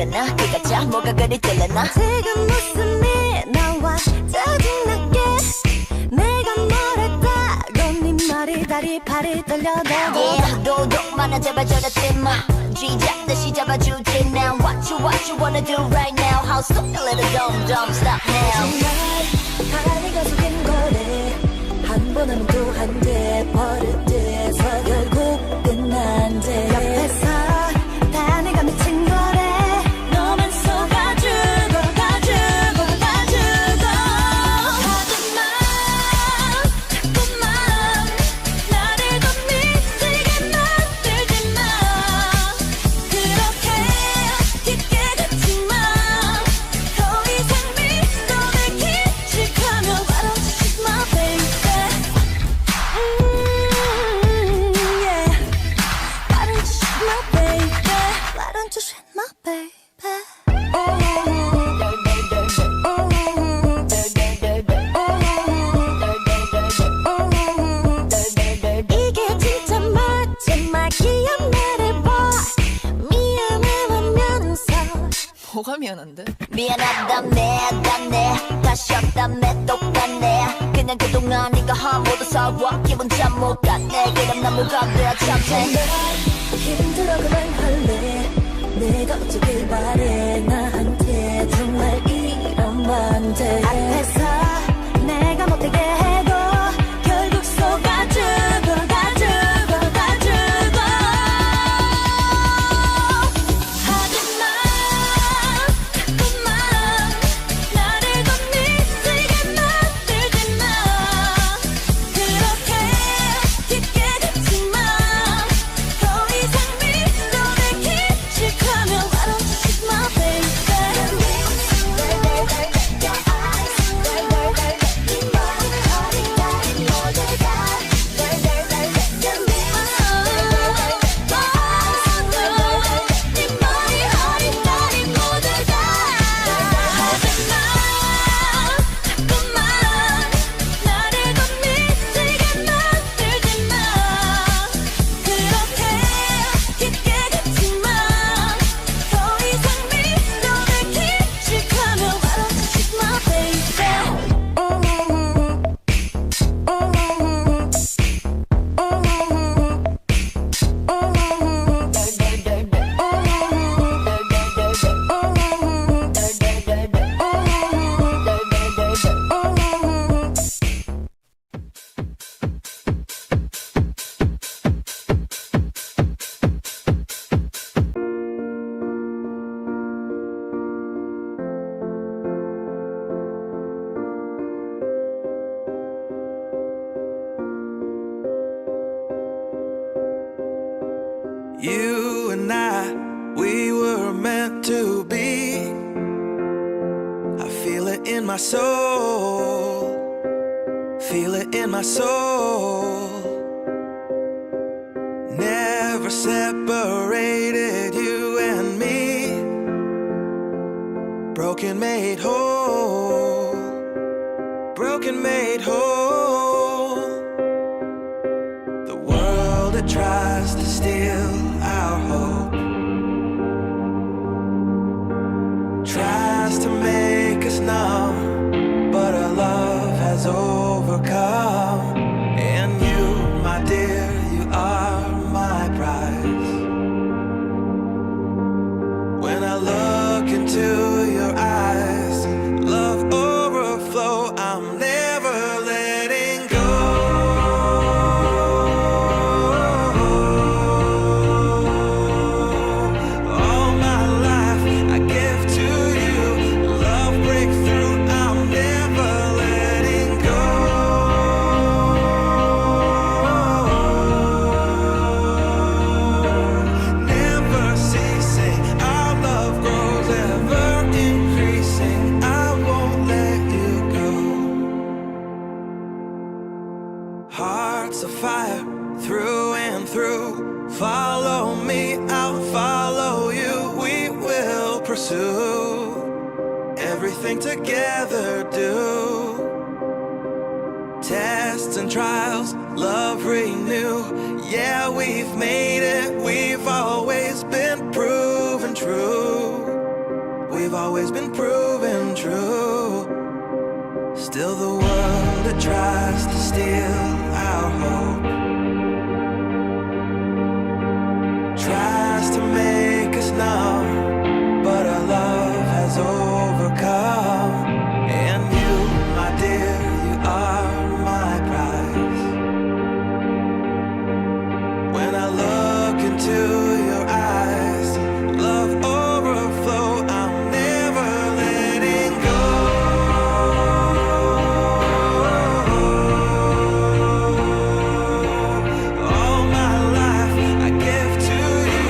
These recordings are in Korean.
나 그 가짜 뭐가 그리 떨려나 지금 웃음이 나와 짜증나게 내가 뭐랬다고 네 말이 다리 팔이 떨려도 Yeah 도둑 많아 제발 저러지 마 쥐잡듯이 잡아주지 now what you wanna do right now How stop a little dumb stop now 정말 다리가 속인 거래 한 번 하면 또 한 대 버릇돼서 결국 끝난대 옆에서 다 내가 미친 거래 너만 속아주고 가주고 가주고 하지마 자꾸만 나를 더 미치게 만들지 마 그렇게 깊게 걷지마 더 이상 미소를 기칙하며 Why don't you shoot my baby yeah Why don't you shoot my baby Why don't you shoot my baby 이게 진짜 마지막 기억 나를 봐 미안해하면서 뭐가 미안한데? 미안하다네 다시 없다네 똑같네 그냥 그동안 네가 한 모두 서워 기분 참 못 갔네 그럼 난 뭐가 돼야 참네 힘들어 그만할래 내가 어쩌길 바래 나한테 정말 이러면 돼 앞에서 내가 못되게 해도 결국 속아주고 가주고 가주고 하지마 자꾸만 나를 더 미치게 만들지 마 그렇게 깊게 걷지마 더 이상 미소를 기칙하며 Why don't you shoot my baby 네 머리 허리다리 모두 다 하지마 자꾸만 나를 더 미치게 만들지 마 그렇게 깊게 걷지마 더 이상 미소를 기칙하며 Why don't you shoot my baby You and I, we were meant to be. I feel it in my soul. Feel it in my soul. Never separated you and me. Broken made whole. Broken made whole. The world that tries to steal our hope tries to make us numb, but our love has overcome. And you, my dear, you are my prize. When I look into your eyes, love overflow, I'm never letting go. All my life I give to you, love breakthrough, I'm never letting go. Never ceasing, our love grows ever increasing. I won't let you go. Hearts of fire through and through. Follow me, I'll follow you. We will pursue everything together. Do tests and trials, love renew. Yeah, we've made it. We've always been proven true. we've always been proven true. Still the world that tries to steal our hope tries to make us numb, but our love has overcome. And you, my dear, you are my prize. When I look into your eyes, love overflow, I'm never letting go. All my life I give to you,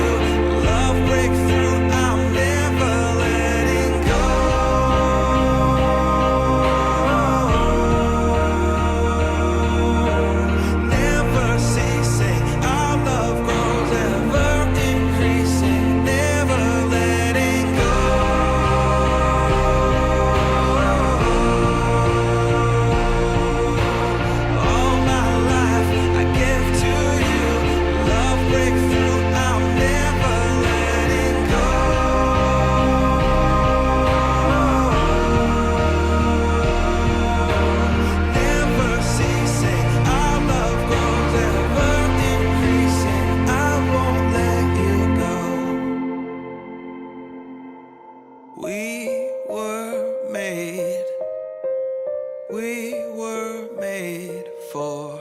love breakthrough, I'm never letting go. Never ceasing, our love grows ever increasing, never letting go. All my life I give to you, love breakthrough, I'm never letting go. Never ceasing, our love grows ever increasing, I won't let you go. We were made for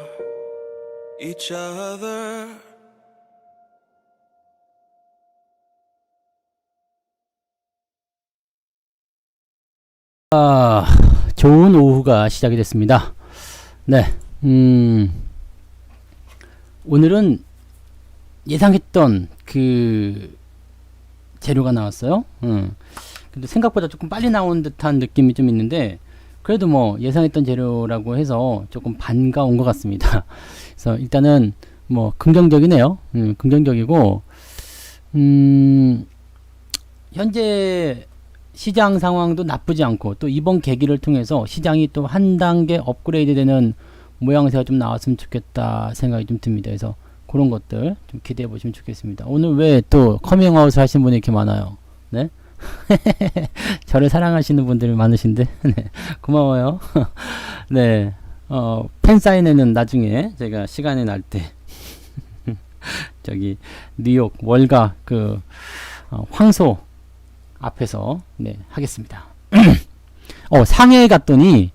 each other. 좋은 오후가 시작이 됐습니다. 네, 오늘은 예상했던 그 재료가 나왔어요. 근데 생각보다 조금 빨리 나온 듯한 느낌이 좀 있는데, 그래도 뭐 예상했던 재료라고 해서 조금 반가운 것 같습니다. 그래서 일단은 뭐 긍정적이네요. 긍정적이고, 현재 시장 상황도 나쁘지 않고, 또 이번 계기를 통해서 시장이 또 한 단계 업그레이드 되는 모양새가 좀 나왔으면 좋겠다 생각이 좀 듭니다. 그래서 그런 것들 좀 기대해 보시면 좋겠습니다. 오늘 왜 또 커밍아웃을 하신 분이 이렇게 많아요? 네? 저를 사랑하시는 분들이 많으신데, 네, 고마워요. 네, 팬사인회는 나중에 제가 시간이 날 때, 저기, 뉴욕, 월가, 황소 앞에서, 네, 하겠습니다. 상해에 갔더니,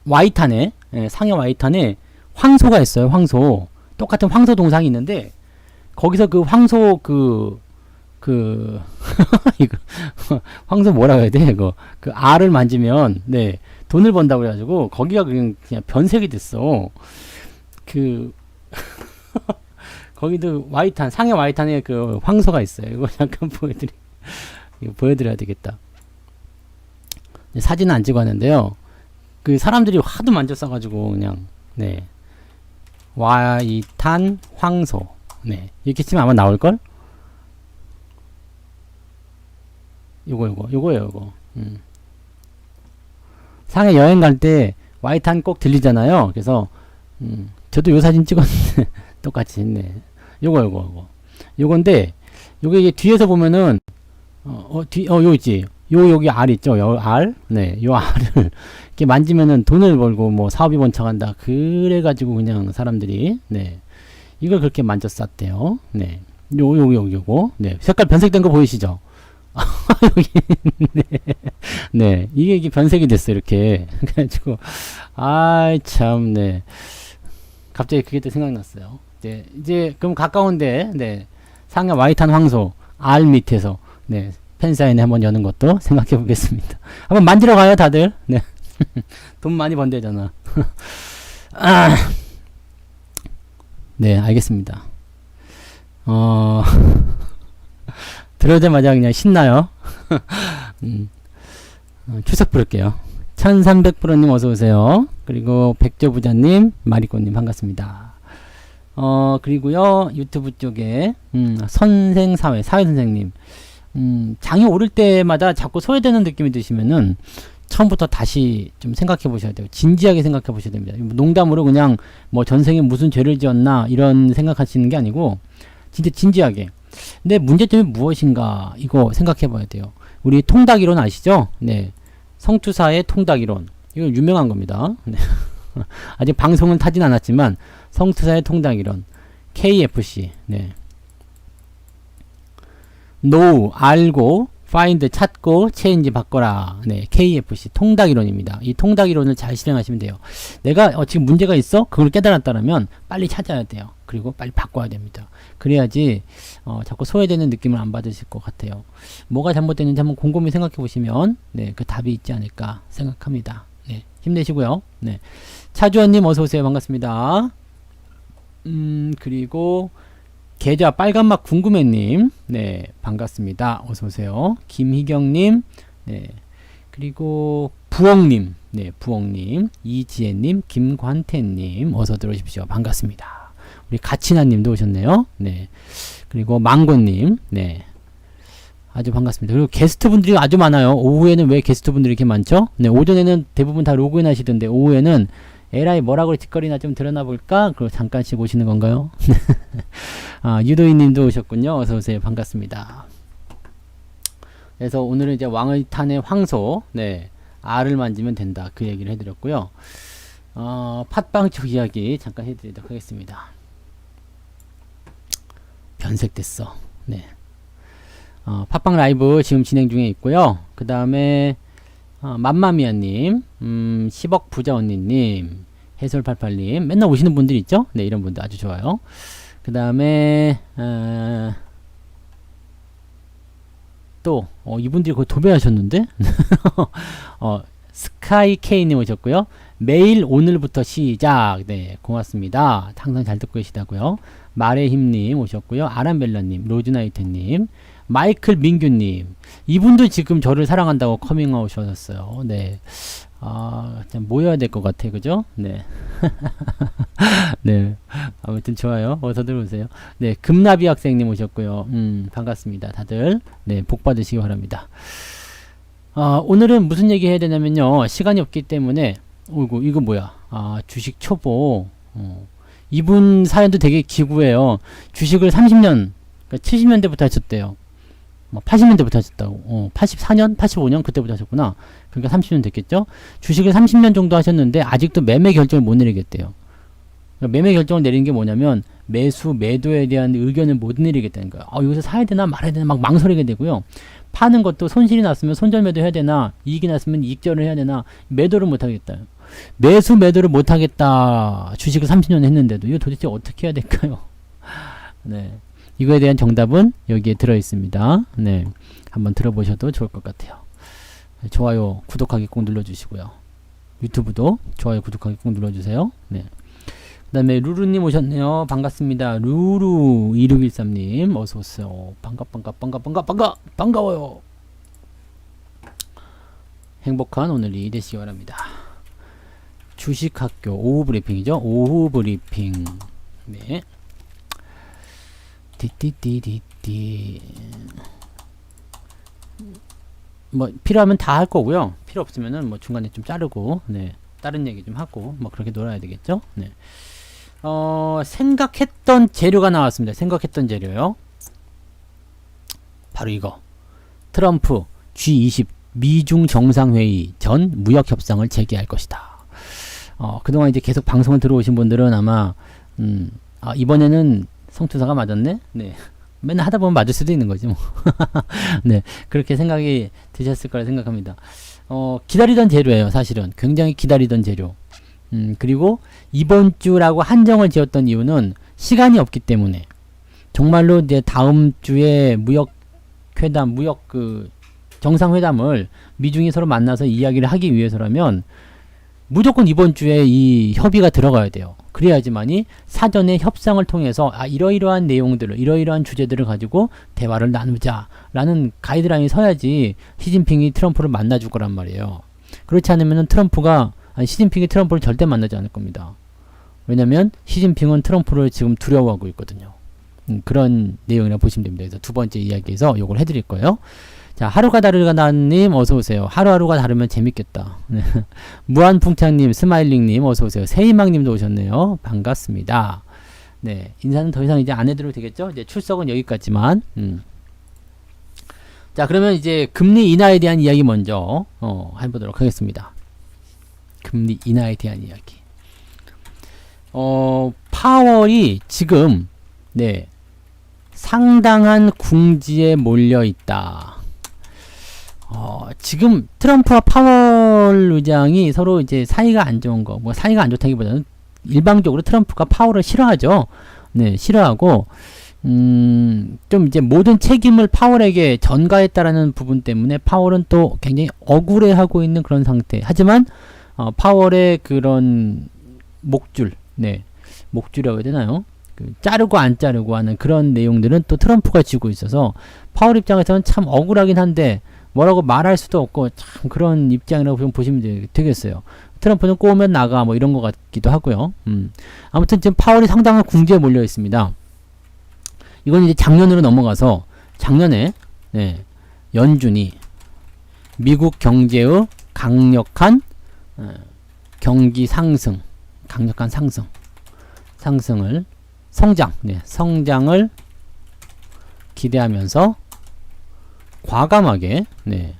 와이탄에, 예, 상해 와이탄에 황소가 있어요, 황소. 똑같은 황소 동상이 있는데, 거기서 그 황소 이거 황소 뭐라고 해야 돼? 이거 알을 만지면 네 돈을 번다고 그래가지고 거기가 그냥 변색이 됐어. 거기도 와이탄, 상해 와이탄에 그 황소가 있어요. 이거 잠깐 보여드려야 되겠다. 사진은 안 찍었는데요. 그 사람들이 하도 만졌어가지고 그냥 네 와이탄 황소 네 이렇게 치면 아마 나올걸? 요거예요. 상해 여행 갈 때 와이탄 꼭 들리잖아요. 그래서 저도 요 사진 찍었는데 똑같이 있네. 요건데 요게 이게 뒤에서 보면은 요 있지. 여기 알 있죠. 요 알. 네. 요 알을 이렇게 만지면은 돈을 벌고 뭐 사업이 번창한다. 그래 가지고 그냥 사람들이 네. 이걸 그렇게 만져 쌌대요. 네. 요거. 네. 색깔 변색된 거 보이시죠? 여기 네 이게 변색이 됐어 이렇게 그래가지고 참 네 갑자기 그게 또 생각났어요. 이제 그럼 가까운데 네 상해 와이탄 황소 알 밑에서 네 팬사인회 한번 여는 것도 생각해 보겠습니다. 한번 만지러 가요 다들. 네 돈 많이 번대잖아. 네 알겠습니다. 들어오자마자 그냥 신나요. 추석 부를게요. 1300%님 어서오세요. 그리고 백조부자님, 마리꼬님 반갑습니다. 그리고요, 유튜브 쪽에, 사회선생님, 장이 오를 때마다 자꾸 소외되는 느낌이 드시면은, 처음부터 다시 좀 생각해 보셔야 돼요. 진지하게 생각해 보셔야 됩니다. 농담으로 그냥 뭐 전생에 무슨 죄를 지었나, 이런 생각하시는 게 아니고, 진짜 진지하게. 근데 문제점이 무엇인가 이거 생각해 봐야 돼요. 우리 통닭이론 아시죠? 네. 성투사의 통닭이론. 이거 유명한 겁니다. 네. 아직 방송은 타진 않았지만 성투사의 통닭이론. KFC. 네. know 알고 find 찾고 change 바꿔라. 네, KFC 통닭이론입니다. 이 통닭이론을 잘 실행하시면 돼요. 내가 지금 문제가 있어? 그걸 깨달았다면 빨리 찾아야 돼요. 그리고 빨리 바꿔야 됩니다. 그래야지 자꾸 소외되는 느낌을 안 받으실 것 같아요. 뭐가 잘못됐는지 한번 곰곰이 생각해 보시면 네, 그 답이 있지 않을까 생각합니다. 네, 힘내시고요. 네, 차주원님 어서 오세요. 반갑습니다. 그리고 계좌 빨간막 궁금해님, 네, 반갑습니다. 어서오세요. 김희경님, 네, 그리고 부엉님, 네, 부엉님, 이지혜님, 김관태님, 어서 들어오십시오. 반갑습니다. 우리 가치나님도 오셨네요. 네, 그리고 망고님, 네, 아주 반갑습니다. 그리고 게스트분들이 아주 많아요. 오후에는 왜 게스트분들이 이렇게 많죠? 네, 오전에는 대부분 다 로그인 하시던데, 오후에는 에라이 뭐라고 짓거리나 좀 드러나 볼까? 그리고 잠깐씩 오시는 건가요? 아, 유도인 님도 오셨군요. 어서오세요. 반갑습니다. 그래서 오늘은 이제 왕의 탄의 황소, 네, 알을 만지면 된다. 그 얘기를 해드렸고요. 팥빵 쪽 이야기 잠깐 해드리도록 하겠습니다. 변색됐어. 네. 팥빵 라이브 지금 진행 중에 있고요. 그 다음에 맘마미아님, 10억 부자 언니님, 해솔88님, 맨날 오시는 분들 있죠? 네, 이런 분들 아주 좋아요. 그 다음에, 또, 이분들이 거의 도배하셨는데? 스카이케이님 오셨고요. 매일 오늘부터 시작. 네, 고맙습니다. 항상 잘 듣고 계시다고요. 마레힘님 오셨고요. 아람벨라님, 로즈나이트님, 마이클 민규님, 이분도 지금 저를 사랑한다고 커밍아웃 하셨어요. 네. 참 모여야 될 것 같아. 그죠? 네. 네. 아무튼 좋아요. 어서 들어오세요. 네. 금나비 학생님 오셨고요. 반갑습니다. 다들. 네. 복 받으시기 바랍니다. 오늘은 무슨 얘기 해야 되냐면요. 시간이 없기 때문에, 이거 뭐야. 주식 초보. 이분 사연도 되게 기구해요. 주식을 30년, 그러니까 70년대부터 하셨대요. 80년대부터 하셨다고. 84년? 85년? 그때부터 하셨구나. 그러니까 30년 됐겠죠? 주식을 30년 정도 하셨는데, 아직도 매매 결정을 못 내리겠대요. 그러니까 매매 결정을 내리는 게 뭐냐면, 매도에 대한 의견을 못 내리겠다는 거예요. 여기서 사야 되나 말아야 되나 막 망설이게 되고요. 파는 것도 손실이 났으면 손절매도 해야 되나, 이익이 났으면 이익절을 해야 되나, 매도를 못 하겠다. 매도를 못 하겠다. 주식을 30년 했는데도, 이거 도대체 어떻게 해야 될까요? 네. 이거에 대한 정답은 여기에 들어있습니다. 네, 한번 들어보셔도 좋을 것 같아요. 좋아요, 구독하기 꼭 눌러주시고요. 유튜브도 좋아요, 구독하기 꼭 눌러주세요. 네. 그 다음에 루루님 오셨네요. 반갑습니다. 루루2613님 어서오세요. 반가워요. 행복한 오늘이 되시기 바랍니다. 주식학교 오후 브리핑이죠. 오후 브리핑. 네. 띠띠띠띠띠. 뭐 필요하면 다 할 거고요. 필요 없으면은 뭐 중간에 좀 자르고, 네, 다른 얘기 좀 하고 뭐 그렇게 놀아야 되겠죠. 네. 생각했던 재료가 나왔습니다. 생각했던 재료요. 바로 이거. 트럼프 G20 미중 정상회의 전 무역 협상을 재개할 것이다. 그동안 이제 계속 방송을 들어오신 분들은 아마 이번에는 성투사가 맞았네? 네. 맨날 하다 보면 맞을 수도 있는 거지, 뭐. 네. 그렇게 생각이 드셨을 거라 생각합니다. 기다리던 재료예요, 사실은. 굉장히 기다리던 재료. 그리고 이번 주라고 한정을 지었던 이유는 시간이 없기 때문에. 정말로 이제 다음 주에 정상회담을 미중이 서로 만나서 이야기를 하기 위해서라면 무조건 이번 주에 이 협의가 들어가야 돼요. 그래야지만이 사전에 협상을 통해서 이러이러한 내용들을, 이러이러한 주제들을 가지고 대화를 나누자 라는 가이드라인이 서야지 시진핑이 트럼프를 만나줄 거란 말이에요. 그렇지 않으면 시진핑이 트럼프를 절대 만나지 않을 겁니다. 왜냐면 시진핑은 트럼프를 지금 두려워하고 있거든요. 그런 내용이라 보시면 됩니다. 그래서 두 번째 이야기에서 요걸 해드릴 거예요. 자, 하루가 다르가나님 어서오세요. 하루하루가 다르면 재밌겠다. 무한풍창님, 스마일링님 어서오세요. 세이망님도 오셨네요. 반갑습니다. 네, 인사는 더 이상 이제 안 해드려도 되겠죠? 이제 출석은 여기까지만. 자, 그러면 이제 금리 인하에 대한 이야기 먼저 해보도록 하겠습니다. 금리 인하에 대한 이야기. 파월이 지금 네, 상당한 궁지에 몰려 있다. 지금 트럼프와 파월 의장이 서로 이제 사이가 안 좋은 거, 뭐 사이가 안 좋다기보다는 일방적으로 트럼프가 파월을 싫어하죠. 네, 싫어하고 좀 이제 모든 책임을 파월에게 전가했다라는 부분 때문에 파월은 또 굉장히 억울해하고 있는 그런 상태. 하지만 파월의 그런 목줄, 네, 목줄이라고 해야 되나요? 자르고 안 자르고 하는 그런 내용들은 또 트럼프가 쥐고 있어서 파월 입장에서는 참 억울하긴 한데 뭐라고 말할 수도 없고 참 그런 입장이라고 좀 보시면 되겠어요. 트럼프는 꼬우면 나가 뭐 이런 것 같기도 하고요. 아무튼 지금 파월이 상당한 궁지에 몰려 있습니다. 이건 이제 작년으로 넘어가서 작년에 네, 연준이 미국 경제의 강력한 경기 상승, 강력한 상승을 성장을 기대하면서 과감하게 네,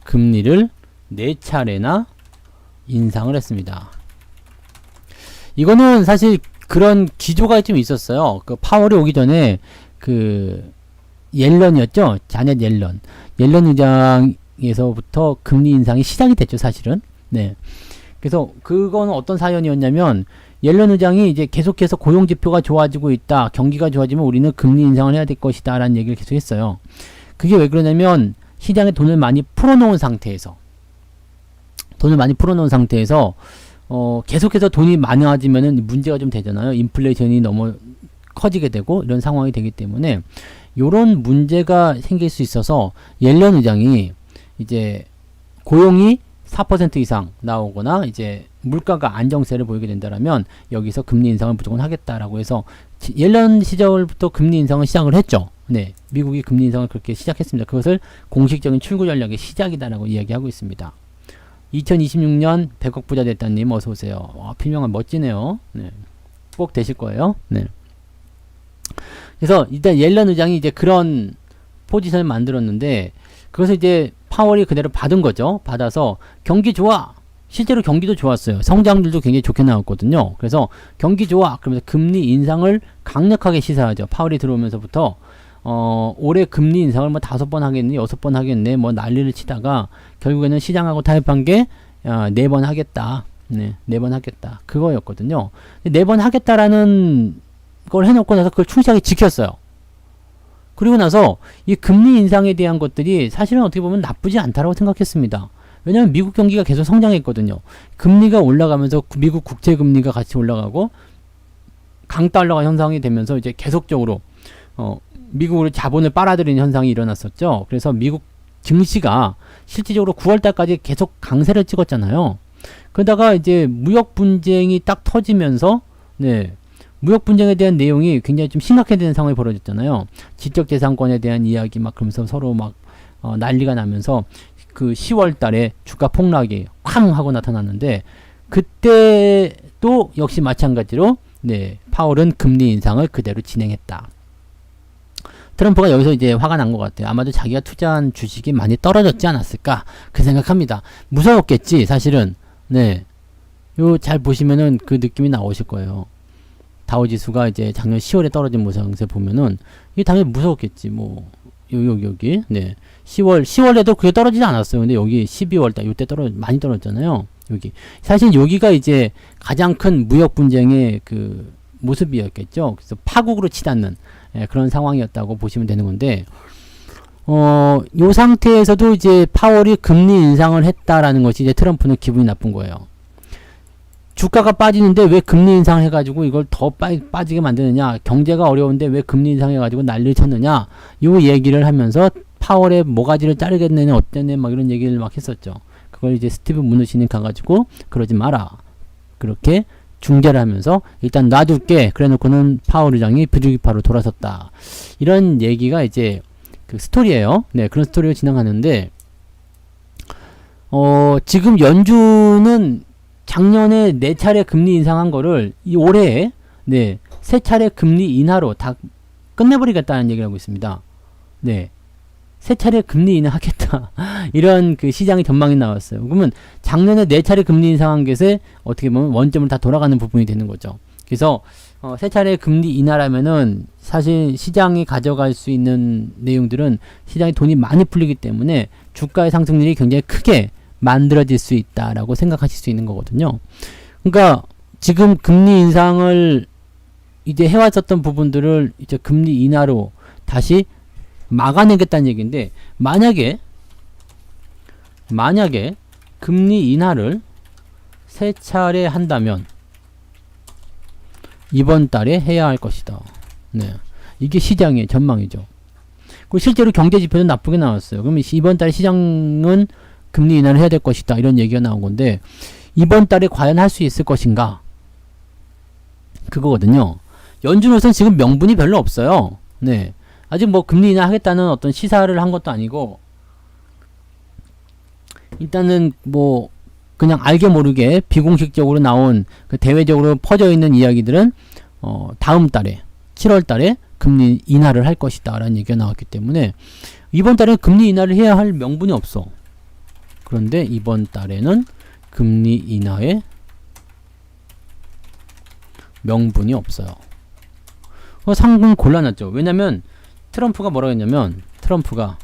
금리를 4차례나 인상을 했습니다. 이거는 사실 그런 기조가 좀 있었어요. 그 파월이 오기 전에 그 옐런이었죠. 자넷 옐런 의장에서부터 금리 인상이 시작이 됐죠, 사실은. 네. 그래서 그거는 어떤 사연이었냐면 옐런 의장이 이제 계속해서 고용 지표가 좋아지고 있다. 경기가 좋아지면 우리는 금리 인상을 해야 될 것이다. 라는 얘기를 계속 했어요. 그게 왜 그러냐면 시장에 돈을 많이 풀어놓은 상태에서 계속해서 돈이 많아지면은 문제가 좀 되잖아요. 인플레이션이 너무 커지게 되고 이런 상황이 되기 때문에 요런 문제가 생길 수 있어서 옐런 의장이 이제 고용이 4% 이상 나오거나 이제 물가가 안정세를 보이게 된다라면 여기서 금리 인상을 무조건 하겠다라고 해서 옐런 시절부터 금리 인상을 시작을 했죠. 네, 미국이 금리 인상을 그렇게 시작했습니다. 그것을 공식적인 출구 전략의 시작이다라고 이야기하고 있습니다. 2026년 100억 부자 됐다님 어서 오세요. 와, 필명한 멋지네요. 네, 꼭 되실 거예요. 네. 그래서 일단 옐런 의장이 이제 그런 포지션을 만들었는데 그것을 이제 파월이 그대로 받은 거죠. 받아서 경기 좋아. 실제로 경기도 좋았어요. 성장률도 굉장히 좋게 나왔거든요. 그래서 경기 좋아. 그러면서 금리 인상을 강력하게 시사하죠. 파월이 들어오면서부터 올해 금리 인상을 뭐 5번 하겠네, 6번 하겠네, 뭐 난리를 치다가 결국에는 시장하고 타협한 게 4번 하겠다. 네, 4번 하겠다. 그거였거든요. 4번 하겠다라는 걸 해놓고 나서 그걸 충실하게 지켰어요. 그리고 나서 이 금리 인상에 대한 것들이 사실은 어떻게 보면 나쁘지 않다라고 생각했습니다. 왜냐하면 미국 경기가 계속 성장했거든요. 금리가 올라가면서 미국 국채 금리가 같이 올라가고 강달러가 형성이 되면서 이제 계속적으로 미국으로 자본을 빨아들이는 현상이 일어났었죠. 그래서 미국 증시가 실질적으로 9월달까지 계속 강세를 찍었잖아요. 그러다가 이제 무역 분쟁이 딱 터지면서 네, 무역 분쟁에 대한 내용이 굉장히 좀 심각해지는 상황이 벌어졌잖아요. 지적재산권에 대한 이야기 막 그러면서 서로 막 난리가 나면서 그 10월 달에 주가 폭락이 쾅 하고 나타났는데 그때도 역시 마찬가지로 네, 파월은 금리 인상을 그대로 진행했다. 트럼프가 여기서 이제 화가 난 것 같아요. 아마도 자기가 투자한 주식이 많이 떨어졌지 않았을까 그 생각합니다. 무서웠겠지 사실은. 네, 요 잘 보시면은 그 느낌이 나오실 거예요. 다우지수가 이제 작년 10월에 떨어진 모양새 보면은 이게 당연히 무서웠겠지. 뭐 여기 네 10월에도 그게 떨어지지 않았어요. 근데 여기 12월달 이때 많이 떨어졌잖아요. 여기 사실 여기가 이제 가장 큰 무역 분쟁의 그 모습이었겠죠. 그래서 파국으로 치닫는 그런 상황이었다고 보시면 되는 건데 요 상태에서도 이제 파월이 금리 인상을 했다라는 것이 이제 트럼프는 기분이 나쁜 거예요. 주가가 빠지는데 왜 금리 인상을 해가지고 이걸 더 빠지게 만드느냐, 경제가 어려운데 왜 금리 인상해가지고 난리를 쳤느냐, 요 얘기를 하면서 파월의 모가지를 자르겠네, 어땠네, 막 이런 얘기를 막 했었죠. 그걸 이제 스티브 무누신이 가가지고 그러지 마라, 그렇게 중재를 하면서 일단 놔둘게, 그래 놓고는 파월 의장이 부주기파로 돌아섰다. 이런 얘기가 이제 그 스토리예요. 네, 그런 스토리를 진행하는데 지금 연준은 작년에 4차례 금리 인상한 거를 이 올해에 네, 세 차례 금리 인하로 다 끝내버리겠다는 얘기를 하고 있습니다. 네. 세 차례 금리 인하하겠다. 이런 그 시장의 전망이 나왔어요. 그러면 작년에 네 차례 금리 인상한 것에 어떻게 보면 원점을 다 돌아가는 부분이 되는 거죠. 그래서 세 차례 금리 인하라면은 사실 시장이 가져갈 수 있는 내용들은 시장에 돈이 많이 풀리기 때문에 주가의 상승률이 굉장히 크게 만들어질 수 있다라고 생각하실 수 있는 거거든요. 그러니까 지금 금리 인상을 이제 해왔었던 부분들을 이제 금리 인하로 다시 막아내겠다는 얘기인데, 만약에 금리 인하를 세 차례 한다면 이번 달에 해야 할 것이다. 네. 이게 시장의 전망이죠. 그리고 실제로 경제 지표는 나쁘게 나왔어요. 그러면 이번 달에 시장은 금리 인하를 해야 될 것이다. 이런 얘기가 나온 건데, 이번 달에 과연 할 수 있을 것인가? 그거거든요. 연준으로서는 지금 명분이 별로 없어요. 네. 아직 뭐 금리 인하 하겠다는 어떤 시사를 한 것도 아니고, 일단은 뭐 그냥 알게 모르게 비공식적으로 나온 그 대외적으로 퍼져 있는 이야기들은 다음 달에 7월 달에 금리 인하를 할 것이다 라는 얘기가 나왔기 때문에 이번 달에 금리 인하를 해야 할 명분이 없어. 그런데 이번 달에는 금리 인하에 명분이 없어요. 상금 곤란하죠. 왜냐면 트럼프가 뭐라고 했냐면, 트럼프가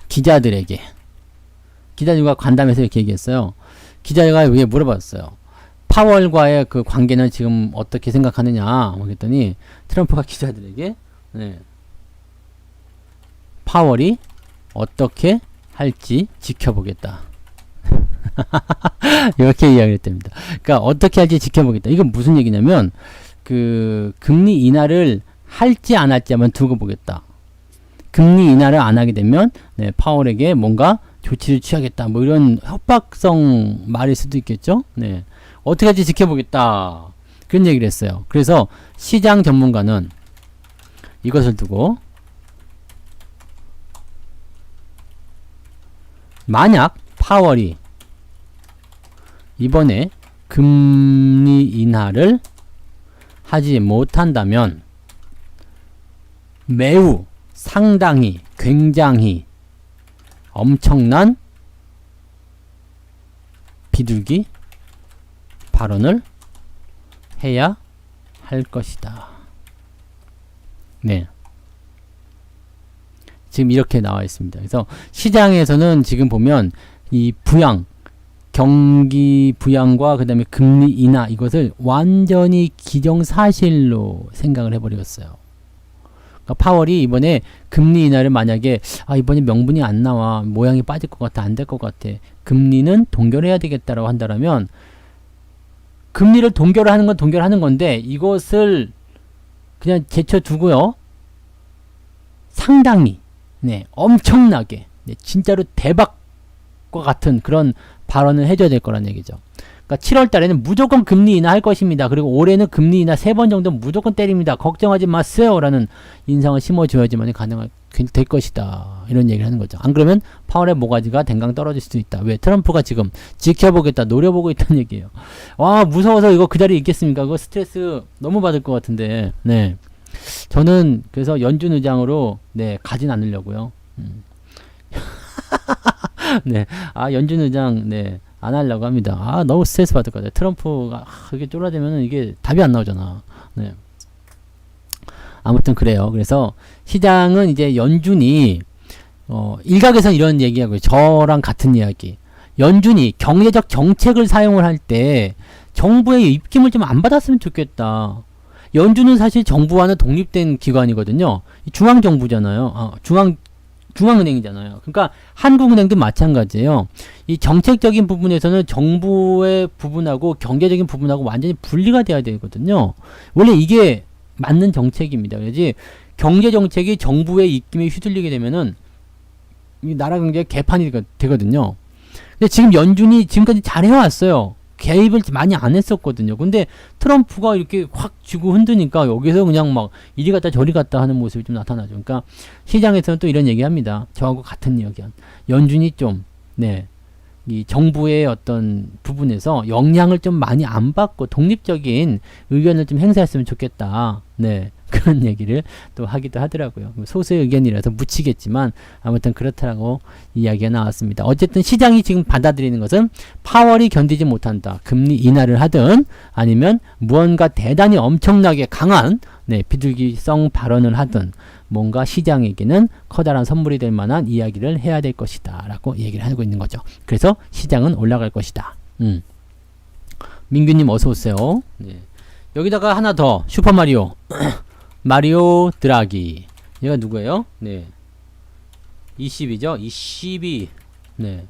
기자들과 간담회에서 이렇게 얘기했어요. 기자가 왜 물어봤어요. 파월과의 그 관계는 지금 어떻게 생각하느냐 그랬더니 트럼프가 기자들에게 파월이 어떻게 할지 지켜보겠다. 이렇게 이야기를 했답니다. 그러니까 어떻게 할지 지켜보겠다. 이건 무슨 얘기냐면, 그 금리 인하를 할지 안 할지 한번 두고 보겠다. 금리 인하를 안 하게 되면 파월에게 뭔가 조치를 취하겠다. 뭐 이런 협박성 말일 수도 있겠죠. 네. 어떻게 할지 지켜보겠다. 그런 얘기를 했어요. 그래서 시장 전문가는 이것을 두고, 만약 파월이 이번에 금리 인하를 하지 못한다면 매우 상당히 굉장히 엄청난 비둘기 발언을 해야 할 것이다. 네. 지금 이렇게 나와 있습니다. 그래서 시장에서는 지금 보면 이 경기 부양과 그 다음에 금리 인하, 이것을 완전히 기정사실로 생각을 해버렸어요. 그러니까 파월이 이번에 금리 인하를 만약에 이번에 명분이 안 나와, 모양이 빠질 것 같아, 안 될 것 같아, 금리는 동결해야 되겠다라고 한다면, 금리를 동결하는 건 동결하는 건데 이것을 그냥 제쳐두고요, 상당히 엄청나게 진짜로 대박과 같은 그런 발언을 해줘야 될 거란 얘기죠. 그러니까 7월 달에는 무조건 금리 인하 할 것입니다. 그리고 올해는 금리 인하 3번 정도 무조건 때립니다. 걱정하지 마세요 라는 인상을 심어줘야지만 될 것이다. 이런 얘기를 하는 거죠. 안 그러면 파월의 모가지가 댕강 떨어질 수도 있다. 왜? 트럼프가 지금 지켜보겠다, 노려보고 있다는 얘기예요. 와, 무서워서 이거 그 자리에 있겠습니까? 그거 스트레스 너무 받을 것 같은데. 네. 저는 그래서 연준 의장으로 가진 않으려고요. 네. 연준 의장 안 하려고 합니다. 너무 스트레스 받을 것 같아요. 트럼프가 이게 쫄아대면은 이게 답이 안 나오잖아. 네. 아무튼 그래요. 그래서 시장은 이제 연준이 일각에서는 이런 얘기하고요. 저랑 같은 이야기. 연준이 경제적 정책을 사용을 할 때 정부의 입김을 좀 안 받았으면 좋겠다. 연준은 사실 정부와는 독립된 기관이거든요. 중앙정부잖아요. 중앙은행이잖아요. 그러니까 한국은행도 마찬가지예요. 이 정책적인 부분에서는 정부의 부분하고 경제적인 부분하고 완전히 분리가 돼야 되거든요. 원래 이게 맞는 정책입니다. 그래야지 경제 정책이 정부의 입김에 휘둘리게 되면은 이 나라 경제가 개판이 되거든요. 근데 지금 연준이 지금까지 잘 해왔어요. 개입을 많이 안 했었거든요. 근데 트럼프가 이렇게 확 쥐고 흔드니까 여기서 그냥 막 이리 갔다 저리 갔다 하는 모습이 좀 나타나죠. 그러니까 시장에서는 또 이런 얘기 합니다. 저하고 같은 이야기. 연준이 좀, 이 정부의 어떤 부분에서 영향을 좀 많이 안 받고 독립적인 의견을 좀 행사했으면 좋겠다. 네. 그런 얘기를 또 하기도 하더라고요. 소수의 의견이라서 묻히겠지만 아무튼 그렇다고 이야기가 나왔습니다. 어쨌든 시장이 지금 받아들이는 것은 파월이 견디지 못한다. 금리 인하를 하든 아니면 무언가 대단히 엄청나게 강한 비둘기성 발언을 하든 뭔가 시장에게는 커다란 선물이 될 만한 이야기를 해야 될 것이다 라고 얘기를 하고 있는 거죠. 그래서 시장은 올라갈 것이다. 민규님 어서오세요. 네. 여기다가 하나 더 슈퍼마리오 마리오 드라기 얘가 누구예요? 네. 20이죠? 22 네.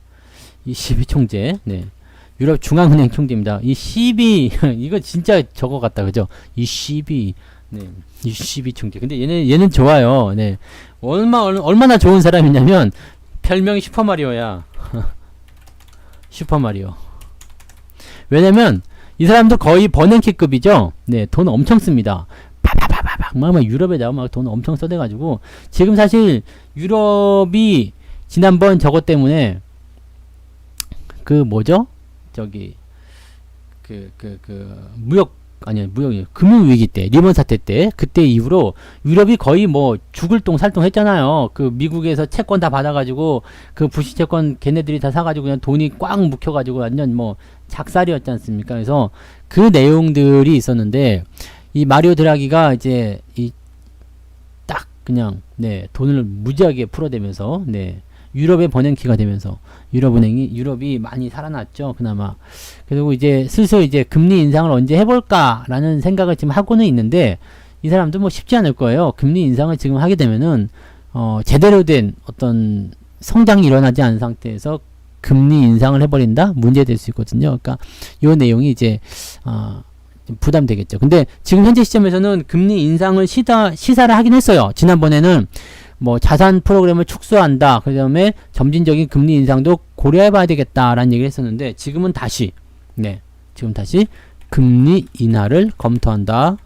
22 총재 네. 유럽 중앙은행 총재입니다. 이 12 이거 진짜 저거 같다 그죠? 22 네. 22 총재. 근데 얘는 좋아요. 네. 얼마나 좋은 사람이냐면 별명이 슈퍼마리오야. 슈퍼마리오. 왜냐면 이 사람도 거의 버냉키급이죠. 네. 돈 엄청 씁니다. 막 유럽에다가 막 돈 엄청 써대가지고 지금 사실 유럽이 지난번 저것 때문에 그 뭐죠? 저기 무역이 금융위기 때 리먼 사태 때 그때 이후로 유럽이 거의 뭐 죽을 똥 살똥 했잖아요. 그 미국에서 채권 다 받아가지고 그 부시 채권 걔네들이 다 사가지고 그냥 돈이 꽉 묵혀가지고 완전 뭐 작살이었지 않습니까? 그래서 그 내용들이 있었는데 이 마리오 드라기가 이제 딱 그냥 돈을 무지하게 풀어대면서 유럽의 버냉키가 되면서 유럽이 많이 살아났죠. 그나마. 그리고 이제 슬슬 이제 금리 인상을 언제 해볼까라는 생각을 지금 하고는 있는데 이 사람도 뭐 쉽지 않을 거예요. 금리 인상을 지금 하게 되면은 제대로 된 어떤 성장이 일어나지 않은 상태에서 금리 인상을 해버린다? 문제될 수 있거든요. 그러니까 요 내용이 이제 부담되겠죠. 근데 지금 현재 시점에서는 금리 인상을 시사를 하긴 했어요. 지난번에는 뭐 자산 프로그램을 축소한다. 그 다음에 점진적인 금리 인상도 고려해봐야 되겠다라는 얘기를 했었는데 지금은 다시 금리 인하를 검토한다.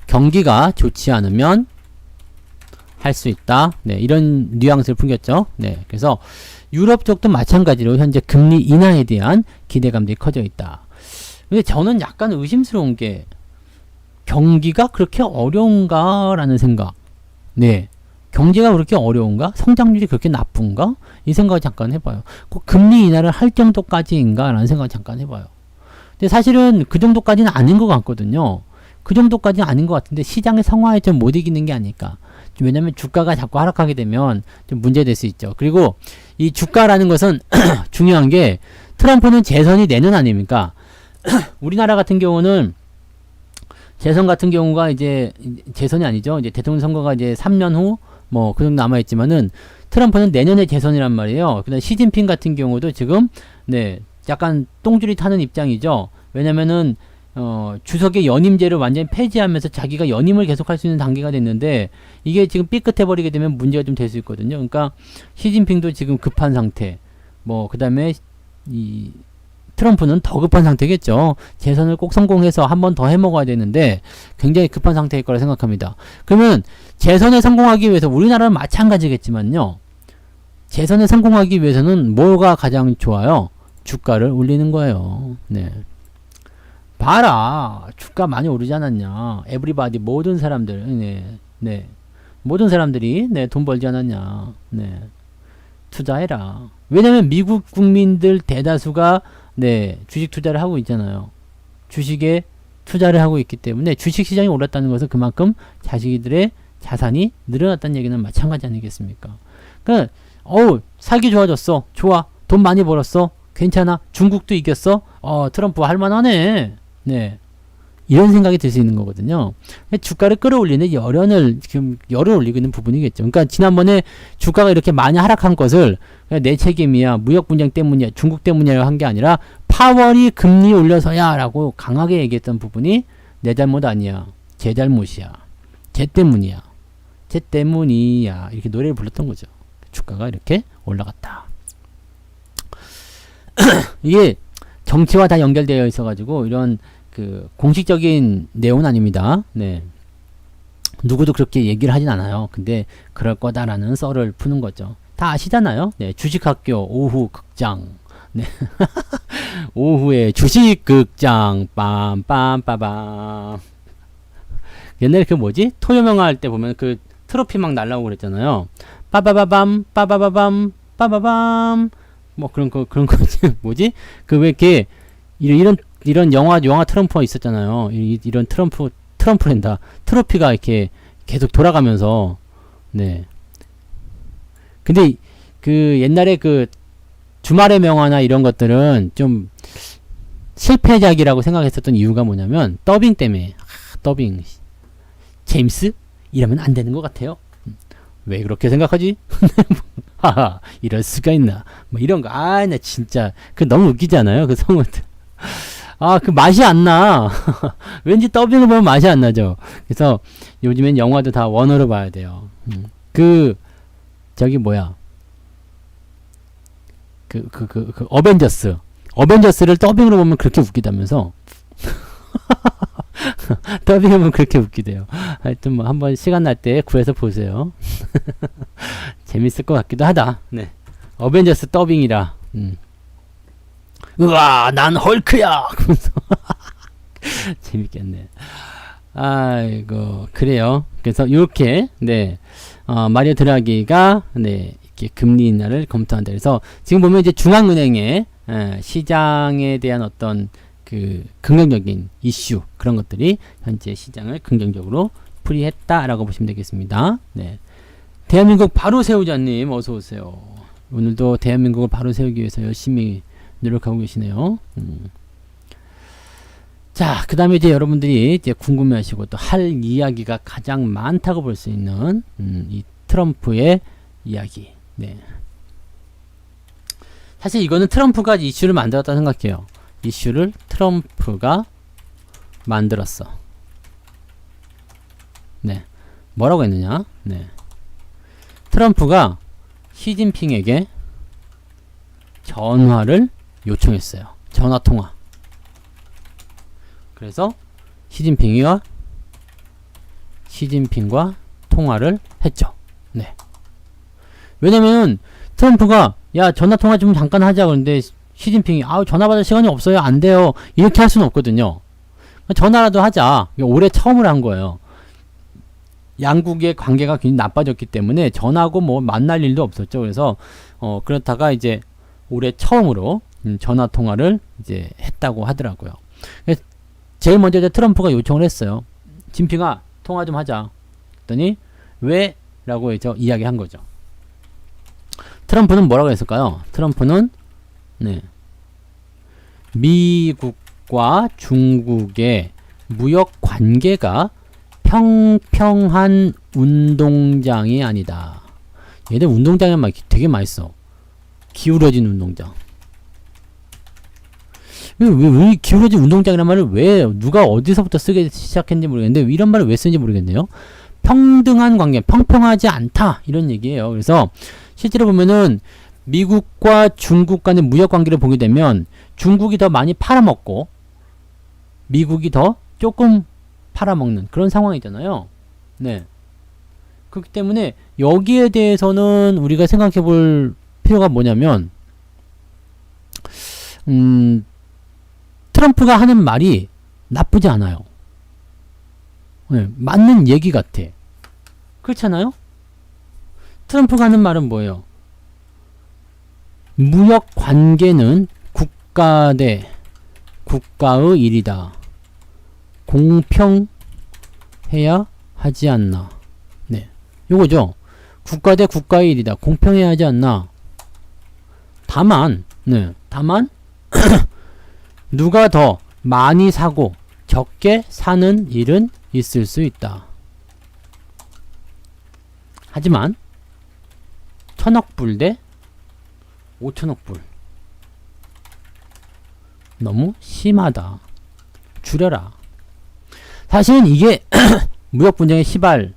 경기가 좋지 않으면 할 수 있다. 이런 뉘앙스를 풍겼죠. 그래서 유럽 쪽도 마찬가지로 현재 금리 인하에 대한 기대감들이 커져 있다. 근데 저는 약간 의심스러운 게 경기가 그렇게 어려운가 라는 생각. 경제가 그렇게 어려운가? 성장률이 그렇게 나쁜가? 이 생각을 잠깐 해봐요. 꼭 금리 인하를 할 정도까지인가? 라는 생각을 잠깐 해봐요. 근데 사실은 그 정도까지는 아닌 것 같거든요. 그 정도까지는 아닌 것 같은데 시장의 성화에 좀 못 이기는 게 아닐까. 왜냐면 주가가 자꾸 하락하게 되면 좀 문제될 수 있죠. 그리고 이 주가라는 것은 중요한 게 트럼프는 재선이 내년 아닙니까? 우리나라 같은 경우는 재선 같은 경우가 이제 재선이 아니죠. 이제 대통령 선거가 이제 3년 후 뭐 그 정도 남아 있지만은 트럼프는 내년에 재선이란 말이에요. 그다음 시진핑 같은 경우도 지금 약간 똥줄이 타는 입장이죠. 왜냐면은 주석의 연임제를 완전히 폐지하면서 자기가 연임을 계속할 수 있는 단계가 됐는데 이게 지금 삐끗해 버리게 되면 문제가 좀 될 수 있거든요. 그러니까 시진핑도 지금 급한 상태. 뭐 그다음에 이 트럼프는 더 급한 상태겠죠. 재선을 꼭 성공해서 한 번 더 해먹어야 되는데 굉장히 급한 상태일 거라 생각합니다. 그러면 재선에 성공하기 위해서 우리나라는 마찬가지겠지만요. 재선에 성공하기 위해서는 뭐가 가장 좋아요? 주가를 올리는 거예요. 봐라. 주가 많이 오르지 않았냐. 에브리바디 모든 사람들 모든 사람들이 돈 벌지 않았냐. 투자해라. 왜냐면 미국 국민들 대다수가 주식 투자를 하고 있잖아요. 주식에 투자를 하고 있기 때문에 주식 시장이 올랐다는 것은 그만큼 자기들의 자산이 늘어났다는 얘기는 마찬가지 아니겠습니까? 그러니까 살기 좋아졌어. 좋아. 돈 많이 벌었어. 괜찮아. 중국도 이겼어. 트럼프 할만하네. 이런 생각이 들 수 있는 거거든요. 주가를 끌어올리는 열을 올리고 있는 부분이겠죠. 그러니까 지난번에 주가가 이렇게 많이 하락한 것을 내 책임이야, 무역 분쟁 때문이야, 중국 때문이야 한 게 아니라 파월이 금리 올려서야 라고 강하게 얘기했던 부분이 내 잘못 아니야, 제 잘못이야, 쟤 때문이야, 쟤 때문이야 이렇게 노래를 불렀던 거죠. 주가가 이렇게 올라갔다. 이게 정치와 다 연결되어 있어가지고 이런 그 공식적인 내용은 아닙니다. 누구도 그렇게 얘기를 하진 않아요. 근데 그럴 거다라는 썰을 푸는 거죠. 다 아시잖아요. 네, 주식학교 오후 극장. 네. 오후에 주식극장 빰빰빠밤. 옛날에 그 뭐지? 토요명화 할 때 보면 그 트로피 막 날라오고 그랬잖아요. 빠바바밤 빠바바밤 빠바밤 뭐 그런 거 뭐지? 그 왜 이렇게 이런 영화 트럼프가 있었잖아요. 이런 트럼프랜다. 트로피가 이렇게 계속 돌아가면서 네. 근데 그 옛날에 그 주말의 명화나 이런 것들은 좀 실패작이라고 생각했었던 이유가 뭐냐면 더빙 때문에. 더빙 제임스? 이러면 안 되는 것 같아요. 왜 그렇게 생각하지? 하하, 이럴 수가 있나? 뭐 이런 거. 아, 나 진짜 그 너무 웃기지 않아요? 그 성우. 아, 그 맛이 안 나. 왠지 더빙을 보면 맛이 안 나죠. 그래서 요즘엔 영화도 다 원어로 봐야 돼요. 저기 뭐야? 어벤져스를 더빙으로 보면 그렇게 웃기다면서. 더빙을 보면 그렇게 웃기대요. 하여튼 뭐 한번 시간 날 때 구해서 보세요. 재밌을 것 같기도 하다. 네. 어벤져스 더빙이라. 우와, 난 헐크야! 재밌겠네. 아이고, 그래요. 그래서, 요렇게, 네, 마리오 드라기가, 네, 이렇게 금리 인하를 검토한다. 그래서, 지금 보면 이제 중앙은행의, 시장에 대한 어떤, 그, 긍정적인 이슈, 그런 것들이, 현재 시장을 긍정적으로 풀이했다라고 보시면 되겠습니다. 네. 대한민국 바로 세우자님, 어서오세요. 오늘도 대한민국을 바로 세우기 위해서 열심히 노력하고 계시네요. 자, 그 다음에 이제 여러분들이 이제 궁금해하시고 또 할 이야기가 가장 많다고 볼 수 있는 이 트럼프의 이야기. 네. 사실 이거는 트럼프가 이슈를 만들었다 생각해요. 이슈를 트럼프가 만들었어. 네. 뭐라고 했느냐? 네. 트럼프가 시진핑에게 전화를 요청했어요. 전화통화. 그래서 시진핑과 통화를 했죠. 네. 왜냐면 트럼프가 야 전화통화 좀 잠깐 하자 그런데 시진핑이 전화 받을 시간이 없어요. 안 돼요. 이렇게 할 수는 없거든요. 전화라도 하자. 올해 처음으로 한 거예요. 양국의 관계가 굉장히 나빠졌기 때문에 전화하고 뭐 만날 일도 없었죠. 그래서 그렇다가 이제 올해 처음으로 전화 통화를 이제 했다고 하더라고요. 제일 먼저 이제 트럼프가 요청을 했어요. 진핑아 통화 좀 하자. 그랬더니 왜? 라고 해서 이야기한 거죠. 트럼프는 뭐라고 했을까요? 트럼프는 네. 미국과 중국의 무역 관계가 평평한 운동장이 아니다. 얘들 운동장에 막 되게 맛있어. 기울어진 운동장. 왜 기울어진 운동장이란 말을 왜 누가 어디서부터 쓰기 시작했는지 모르겠는데 이런 말을 왜 쓰는지 모르겠네요. 평등한 관계, 평평하지 않다 이런 얘기예요. 그래서 실제로 보면은 미국과 중국 간의 무역 관계를 보게 되면 중국이 더 많이 팔아먹고 미국이 더 조금 팔아먹는 그런 상황이잖아요. 네. 그렇기 때문에 여기에 대해서는 우리가 생각해 볼 필요가 뭐냐면 트럼프가 하는 말이 나쁘지 않아요. 네, 맞는 얘기 같아. 그렇잖아요? 트럼프가 하는 말은 뭐예요? 무역 관계는 국가 대 국가의 일이다. 공평해야 하지 않나. 네. 요거죠. 국가 대 국가의 일이다. 공평해야 하지 않나. 다만, 누가 더 많이 사고 적게 사는 일은 있을 수 있다. 하지만 1000억 불 대 5천억 불 너무 심하다. 줄여라. 사실은 이게 무역 분쟁의 시발,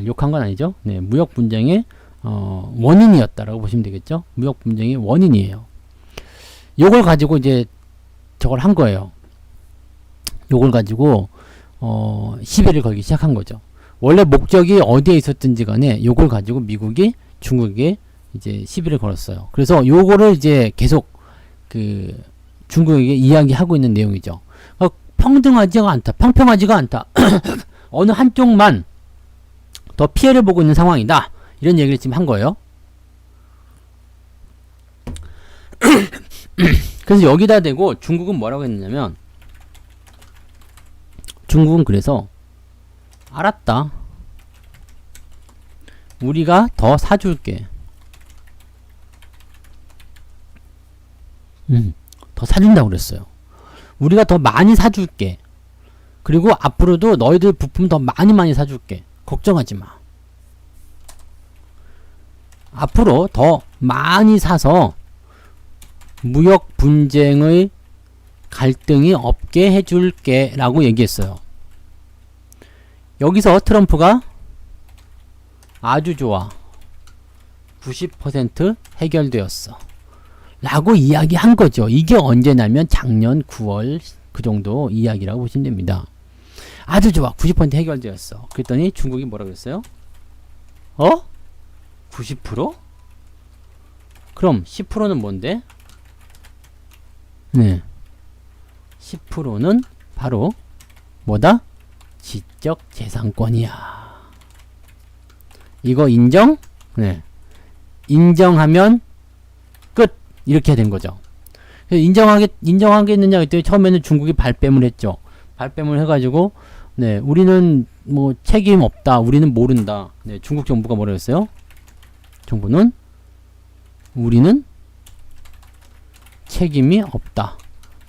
욕한 건 아니죠. 네, 무역 분쟁의 원인이었다라고 보시면 되겠죠. 무역 분쟁의 원인이에요. 요걸 가지고 이제 저걸 한 거예요. 요걸 가지고 시비를 걸기 시작한 거죠. 원래 목적이 어디에 있었든지 간에 요걸 가지고 미국이 중국에게 이제 시비를 걸었어요. 그래서 요거를 이제 계속 그 중국에게 이야기하고 있는 내용이죠. 평등하지가 않다. 평평하지가 않다. 어느 한쪽만 더 피해를 보고 있는 상황이다. 이런 얘기를 지금 한 거예요. 그래서 여기다 대고 중국은 뭐라고 했느냐면, 중국은 그래서 알았다. 우리가 더 사줄게. 더 사준다고 그랬어요. 우리가 더 많이 사줄게. 그리고 앞으로도 너희들 부품 더 많이 사줄게. 걱정하지 마. 앞으로 더 많이 사서 무역 분쟁의 갈등이 없게 해줄게 라고 얘기했어요. 여기서 트럼프가 아주 좋아. 90% 해결되었어. 라고 이야기한 거죠. 이게 언제냐면 작년 9월 그 정도 이야기라고 보시면 됩니다. 아주 좋아. 90% 해결되었어. 그랬더니 중국이 뭐라 그랬어요? 90%? 그럼 10%는 뭔데? 네. 10%는 바로 뭐다? 지적재산권이야. 이거 인정? 네. 인정하면 끝! 이렇게 된 거죠. 인정하겠느냐 그랬더니 처음에는 중국이 발뺌을 했죠. 발뺌을 해가지고, 네, 우리는 뭐 책임 없다. 우리는 모른다. 네, 중국 정부가 뭐라 했어요? 정부는 우리는 책임이 없다.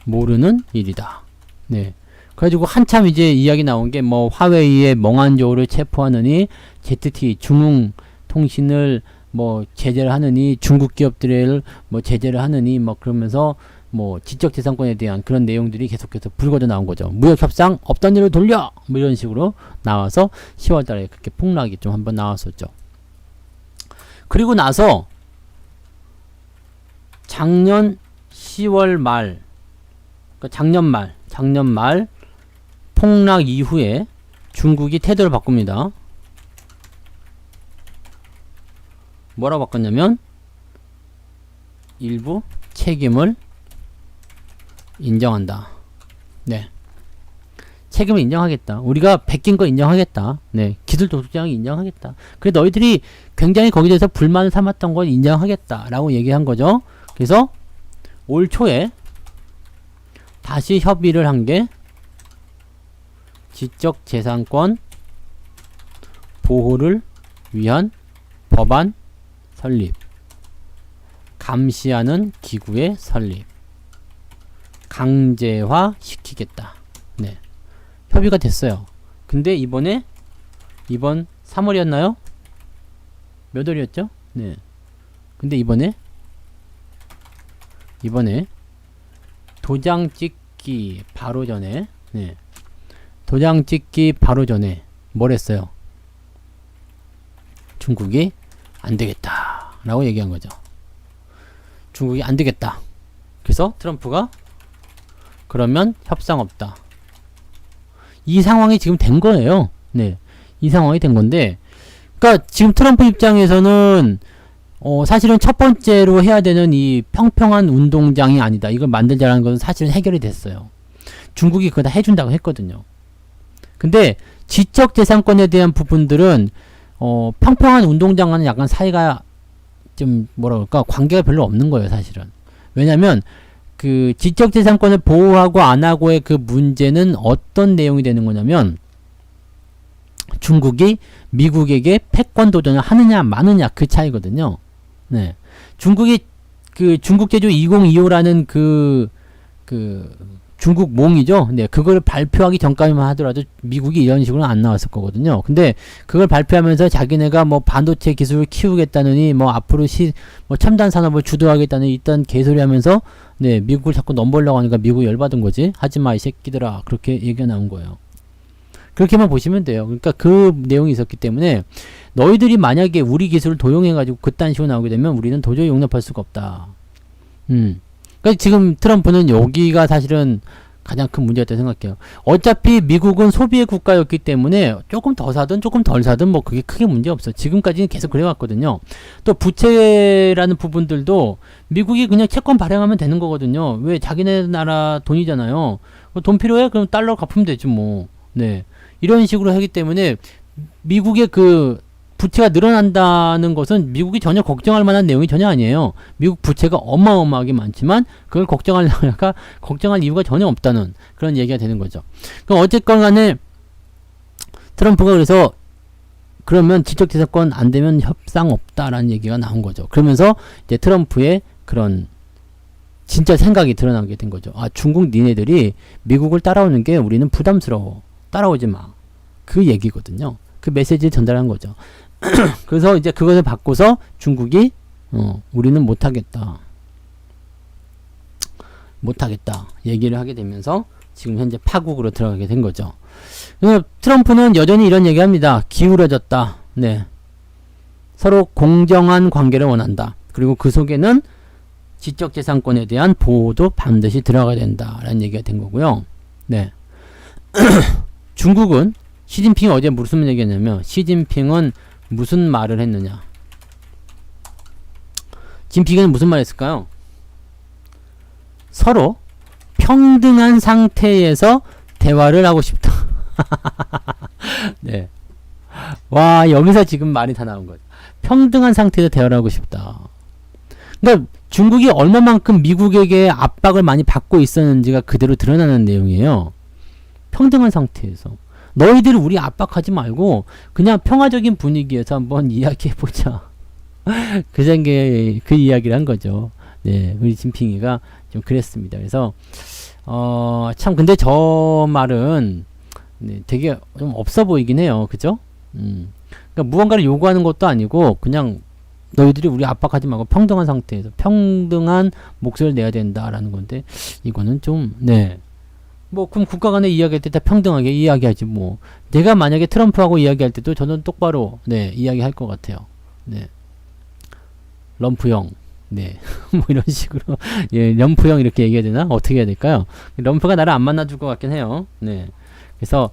모르는 일이다. 네. 그래가지고 한참 이제 이야기 나온 게 뭐 화웨이의 멍한조를 체포하느니 ZT 중흥통신을 뭐 제재를 하느니 중국 기업들을 뭐 제재를 하느니 뭐 그러면서 뭐 지적재산권에 대한 그런 내용들이 계속해서 불거져 나온 거죠. 무역협상 없던 일을 돌려! 뭐 이런 식으로 나와서 10월 달에 그렇게 폭락이 좀 한번 나왔었죠. 그리고 나서 작년 10월 말, 그러니까 작년 말 폭락 이후에 중국이 태도를 바꿉니다. 뭐라고 바꿨냐면 일부 책임을 인정한다. 네. 책임을 인정하겠다. 우리가 베낀 거 인정하겠다. 네. 기술 도둑장이 인정하겠다. 그래 너희들이 굉장히 거기에 대해서 불만을 삼았던 걸 인정하겠다. 라고 얘기한 거죠. 그래서 올 초에 다시 협의를 한 게 지적재산권 보호를 위한 법안 설립, 감시하는 기구의 설립, 강제화 시키겠다. 네. 협의가 됐어요. 근데 이번 3월이었나요? 몇 월이었죠? 네. 근데 이번에 도장 찍기 바로 전에, 네. 도장 찍기 바로 전에 뭘 했어요? 중국이 안 되겠다 라고 얘기한 거죠. 중국이 안 되겠다. 그래서 트럼프가 그러면 협상 없다. 이 상황이 지금 된 거예요. 네. 이 상황이 된 건데, 그러니까 지금 트럼프 입장에서는 사실은 첫 번째로 해야 되는 이 평평한 운동장이 아니다. 이걸 만들자라는 것은 사실은 해결이 됐어요. 중국이 그거 다 해준다고 했거든요. 근데 지적재산권에 대한 부분들은 평평한 운동장과는 약간 사이가 좀 뭐라 그럴까 관계가 별로 없는 거예요, 사실은. 왜냐면 그 지적재산권을 보호하고 안 하고의 그 문제는 어떤 내용이 되는 거냐면 중국이 미국에게 패권 도전을 하느냐 마느냐 그 차이거든요. 네. 중국이 그 중국 제조 2025라는 그 중국 몽이죠. 네. 그걸 발표하기 전까지만 하더라도 미국이 이런 식으로는 안 나왔을 거거든요. 근데 그걸 발표하면서 자기네가 뭐 반도체 기술을 키우겠다느니 뭐 앞으로 뭐 첨단 산업을 주도하겠다는 일단 개소리 하면서 네, 미국을 자꾸 넘보려고 하니까 미국이 열받은 거지. 하지마 이 새끼들아. 그렇게 얘기가 나온 거예요. 그렇게만 보시면 돼요. 그러니까 그 내용이 있었기 때문에 너희들이 만약에 우리 기술을 도용해가지고 그딴 식으로 나오게 되면 우리는 도저히 용납할 수가 없다. 그러니까 지금 트럼프는 여기가 사실은 가장 큰 문제였다고 생각해요. 어차피 미국은 소비의 국가였기 때문에 조금 더 사든 조금 덜 사든 뭐 그게 크게 문제 없어요. 지금까지는 계속 그래왔거든요. 또 부채라는 부분들도 미국이 그냥 채권 발행하면 되는 거거든요. 왜 자기네 나라 돈이잖아요. 돈 필요해? 그럼 달러 갚으면 되지 뭐. 네. 이런 식으로 하기 때문에 미국의 그 부채가 늘어난다는 것은 미국이 전혀 걱정할 만한 내용이 전혀 아니에요. 미국 부채가 어마어마하게 많지만 그걸 걱정할 이유가 전혀 없다는 그런 얘기가 되는 거죠. 그럼 어쨌건 간에 트럼프가 그래서 그러면 지적재산권 안 되면 협상 없다라는 얘기가 나온 거죠. 그러면서 이제 트럼프의 그런 진짜 생각이 드러나게 된 거죠. 아, 중국 니네들이 미국을 따라오는 게 우리는 부담스러워. 따라오지 마. 그 얘기거든요. 그 메시지를 전달한 거죠. 그래서 이제 그것을 바꿔서 중국이 우리는 못하겠다 얘기를 하게 되면서 지금 현재 파국으로 들어가게 된 거죠. 트럼프는 여전히 이런 얘기합니다. 기울어졌다. 네. 서로 공정한 관계를 원한다. 그리고 그 속에는 지적재산권에 대한 보호도 반드시 들어가야 된다라는 얘기가 된 거고요. 네. 중국은 시진핑이 어제 무슨 얘기했냐면 시진핑은 무슨 말을 했느냐. 진핑은 무슨 말 했을까요? 서로 평등한 상태에서 대화를 하고 싶다. 네. 와, 여기서 지금 말이 다 나온 거죠. 평등한 상태에서 대화를 하고 싶다. 그러니까 중국이 얼마만큼 미국에게 압박을 많이 받고 있었는지가 그대로 드러나는 내용이에요. 평등한 상태에서. 너희들이 우리 압박하지 말고 그냥 평화적인 분위기에서 한번 이야기해보자. 그 이야기를 한 거죠. 네, 우리 진핑이가 좀 그랬습니다. 그래서 참 근데 저 말은 네, 되게 좀 없어 보이긴 해요. 그죠? 그러니까 무언가를 요구하는 것도 아니고 그냥 너희들이 우리 압박하지 말고 평등한 상태에서 평등한 목소리를 내야 된다라는 건데 이거는 좀 네. 뭐 그럼 국가 간에 이야기할 때 다 평등하게 이야기하지 뭐. 내가 만약에 트럼프하고 이야기할 때도 저는 똑바로 네 이야기할 것 같아요. 네. 럼프형. 네. 뭐 이런 식으로 예, 럼프형 이렇게 얘기해야 되나? 어떻게 해야 될까요? 럼프가 나를 안 만나줄 것 같긴 해요. 네. 그래서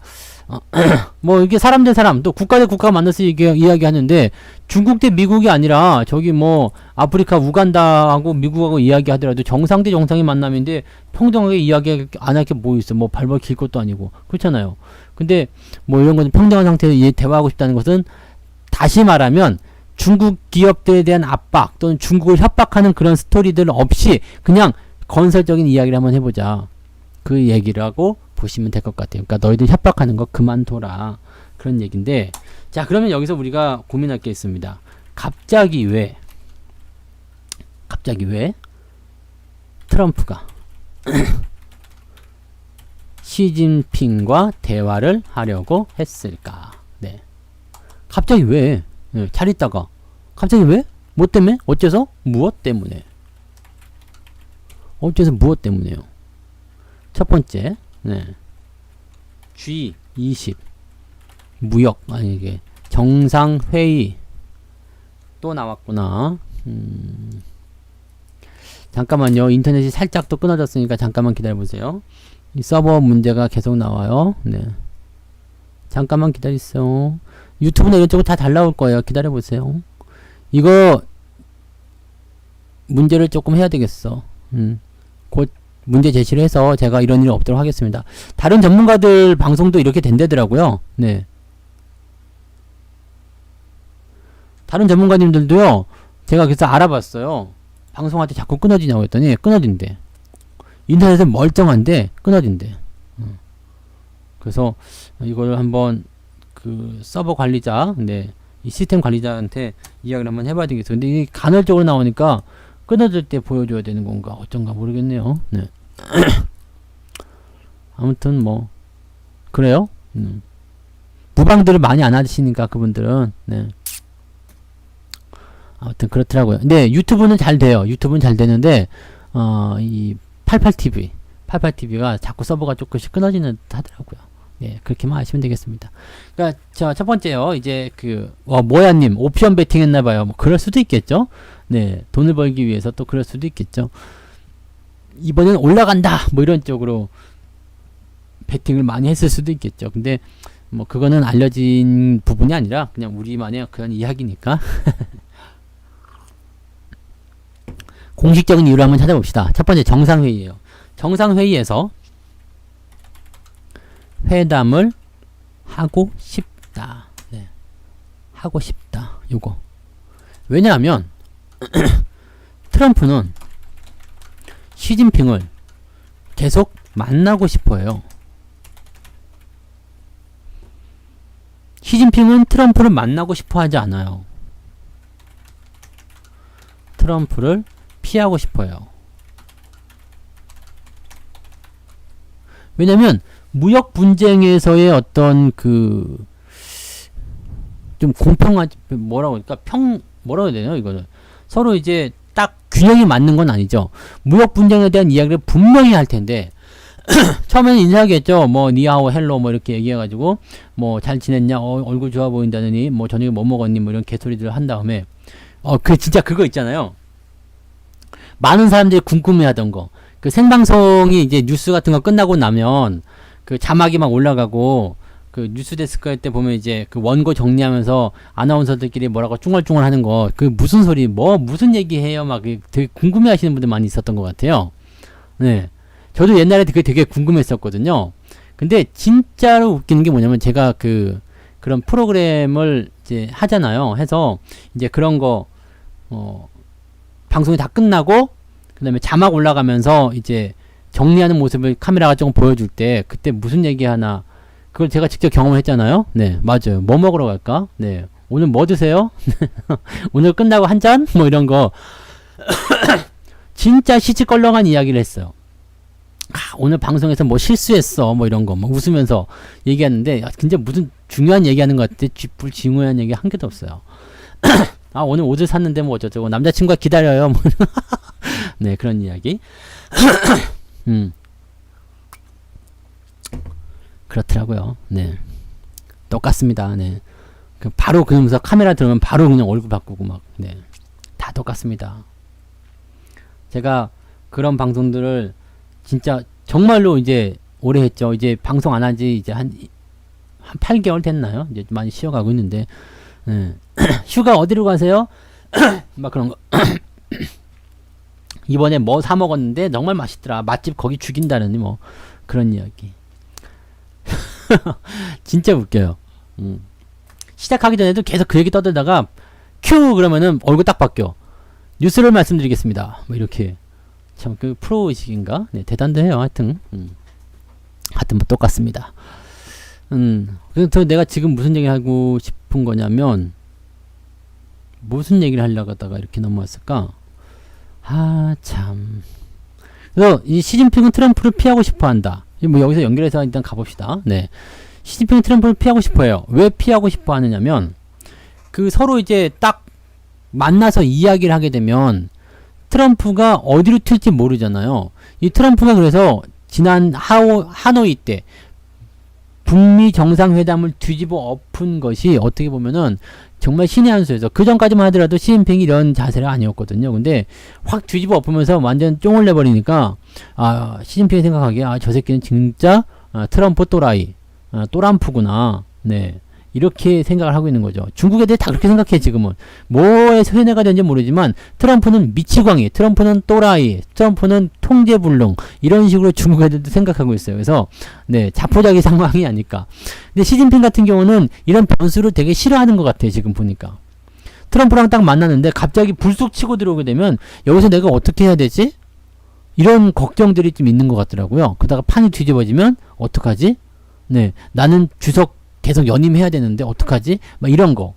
뭐 이게 사람 대 사람 또 국가 대 국가 만나서 이야기하는데 중국 대 미국이 아니라 저기 뭐 아프리카 우간다하고 미국하고 이야기하더라도 정상 대 정상의 만남인데 평등하게 이야기 안 할 게 뭐 있어. 뭐 발벌 길 것도 아니고 그렇잖아요. 근데 뭐 이런 거는 평등한 상태에서 대화하고 싶다는 것은 다시 말하면 중국 기업들에 대한 압박 또는 중국을 협박하는 그런 스토리들 없이 그냥 건설적인 이야기를 한번 해보자. 그 얘기를 하고 보시면 될 것 같아요. 그러니까 너희들 협박하는 거 그만둬라. 그런 얘기인데 자 그러면 여기서 우리가 고민할 게 있습니다. 갑자기 왜 트럼프가 시진핑과 대화를 하려고 했을까? 네. 갑자기 왜? 네, 잘 있다가 갑자기 왜? 뭐 때문에? 어째서? 무엇 때문에? 어째서 무엇 때문에요? 첫 번째, 네. G20 무역 아니 이게 정상회의 또 나왔구나. 잠깐만요. 인터넷이 살짝 또 끊어졌으니까 잠깐만 기다려보세요. 이 서버 문제가 계속 나와요. 네. 잠깐만 기다리세요. 유튜브나 이런 쪽으로 다 잘 나올 거예요. 기다려보세요. 이거 문제를 조금 해야 되겠어. 곧 문제 제시를 해서 제가 이런 일이 없도록 하겠습니다. 다른 전문가들 방송도 이렇게 된다더라고요. 네. 다른 전문가님들도요. 제가 그래서 알아봤어요. 방송할 때 자꾸 끊어지냐고 했더니 끊어진대. 인터넷은 멀쩡한데 끊어진대. 그래서 이걸 한번 그 서버 관리자, 네, 이 시스템 관리자한테 이야기를 한번 해봐야 되겠어요. 근데 이 간헐적으로 나오니까 끊어질 때 보여줘야 되는 건가 어쩐가 모르겠네요. 네. 아무튼 뭐 그래요. 무방들을 많이 안 하시니까 그분들은 네. 아무튼 그렇더라고요. 근데 유튜브는 잘 돼요. 유튜브는 잘 되는데 이 88TV가 자꾸 서버가 조금씩 끊어지는 듯 하더라고요. 예, 그렇게만 하시면 되겠습니다. 그러니까 첫 번째요. 이제 그 모야님 옵션 베팅 했나봐요. 뭐 그럴 수도 있겠죠. 네, 돈을 벌기 위해서 또 그럴 수도 있겠죠. 이번엔 올라간다 뭐 이런 쪽으로 베팅을 많이 했을 수도 있겠죠. 근데 뭐 그거는 알려진 부분이 아니라 그냥 우리만의 그런 이야기니까. 공식적인 이유를 한번 찾아봅시다. 첫 번째 정상회의예요. 정상회의에서 회담을 하고 싶다. 네. 하고 싶다. 요거. 왜냐하면 트럼프는 시진핑을 계속 만나고 싶어해요. 시진핑은 트럼프를 만나고 싶어 하지 않아요. 트럼프를 피하고 싶어요. 왜냐면 무역 분쟁에서의 어떤 그 좀 공평하지 뭐라고 그러니까 뭐라고 해야 되나요 이거는 서로 이제 딱 균형이 맞는 건 아니죠. 무역 분쟁에 대한 이야기를 분명히 할 텐데 처음에는 인사하겠죠. 뭐 니하오 헬로 뭐 이렇게 얘기해가지고 뭐 잘 지냈냐 얼굴 좋아 보인다느니 뭐 저녁에 뭐 먹었니 뭐 이런 개소리들을 한 다음에 그 진짜 그거 있잖아요. 많은 사람들이 궁금해하던 거 그 생방송이 이제 뉴스 같은 거 끝나고 나면 그 자막이 막 올라가고 그 뉴스데스크 할 때 보면 이제 그 원고 정리하면서 아나운서들끼리 뭐라고 쭝얼쭝얼 하는 거 그 무슨 소리 뭐 무슨 얘기해요 막 되게 궁금해 하시는 분들 많이 있었던 것 같아요. 네. 저도 옛날에 그게 되게 궁금했었거든요. 근데 진짜로 웃기는 게 뭐냐면 제가 그런 프로그램을 이제 하잖아요. 해서 이제 그런 거 방송이 다 끝나고 그다음에 자막 올라가면서 이제 정리하는 모습을 카메라가 조금 보여줄 때 그때 무슨 얘기 하나 그걸 제가 직접 경험을 했잖아요. 네, 맞아요. 뭐 먹으러 갈까? 네. 오늘 뭐 드세요? 오늘 끝나고 한 잔? 뭐 이런 거. 진짜 시시껄렁한 이야기를 했어요. 오늘 방송에서 뭐 실수했어. 뭐 이런 거. 뭐 웃으면서 얘기하는데, 진짜 무슨 중요한 얘기하는 것 같아. 쥐뿔 징후한 얘기 한 개도 없어요. 오늘 옷을 샀는데 뭐 어쩌고. 남자친구가 기다려요. 뭐. 네, 그런 이야기. 그렇더라고요. 네. 똑같습니다. 네. 바로 그러면서 카메라 들어오면 바로 그냥 얼굴 바꾸고 막, 네. 다 똑같습니다. 제가 그런 방송들을 진짜 정말로 이제 오래 했죠. 이제 방송 안 한 지 이제 한 8개월 됐나요? 이제 많이 쉬어가고 있는데, 네. 휴가 어디로 가세요? 막 그런 거. 이번에 뭐 사 먹었는데 정말 맛있더라. 맛집 거기 죽인다느니 뭐 그런 이야기. 진짜 웃겨요. 시작하기 전에도 계속 그 얘기 떠들다가 큐 그러면은 얼굴 딱 바뀌어. 뉴스를 말씀드리겠습니다. 뭐 이렇게 참 그 프로 의식인가? 네, 대단해요. 하여튼 하여튼 뭐 똑같습니다. 그래서 내가 지금 무슨 얘기 하고 싶은 거냐면 무슨 얘기를 하려고 하다가 이렇게 넘어왔을까? 참. 그래서 이 시진핑은 트럼프를 피하고 싶어 한다. 뭐 여기서 연결해서 일단 가봅시다. 네. 시진핑은 트럼프를 피하고 싶어 해요. 왜 피하고 싶어 하느냐면, 그 서로 이제 딱 만나서 이야기를 하게 되면, 트럼프가 어디로 튈지 모르잖아요. 이 트럼프가 그래서 지난 하노이 때, 북미 정상회담을 뒤집어 엎은 것이 어떻게 보면은 정말 신의 한 수에서 그 전까지만 하더라도 시진핑이 이런 자세가 아니었거든요. 근데 확 뒤집어 엎으면서 완전 쫑을 내버리니까 시진핑이 생각하기에 저 새끼는 진짜 트럼프 또라이 또람프구나. 네. 이렇게 생각을 하고 있는 거죠. 중국 애들이 다 그렇게 생각해 지금은. 뭐에 세뇌가 된지 모르지만 트럼프는 미치광이, 트럼프는 또라이, 트럼프는 통제불능 이런 식으로 중국 애들도 생각하고 있어요. 그래서 네 자포자기 상황이 아닐까. 근데 시진핑 같은 경우는 이런 변수를 되게 싫어하는 것 같아요. 지금 보니까. 트럼프랑 딱 만났는데 갑자기 불쑥 치고 들어오게 되면 여기서 내가 어떻게 해야 되지? 이런 걱정들이 좀 있는 것 같더라고요. 그러다가 판이 뒤집어지면 어떡하지? 네, 나는 주석 계속 연임해야 되는데 어떡하지? 막 이런 거.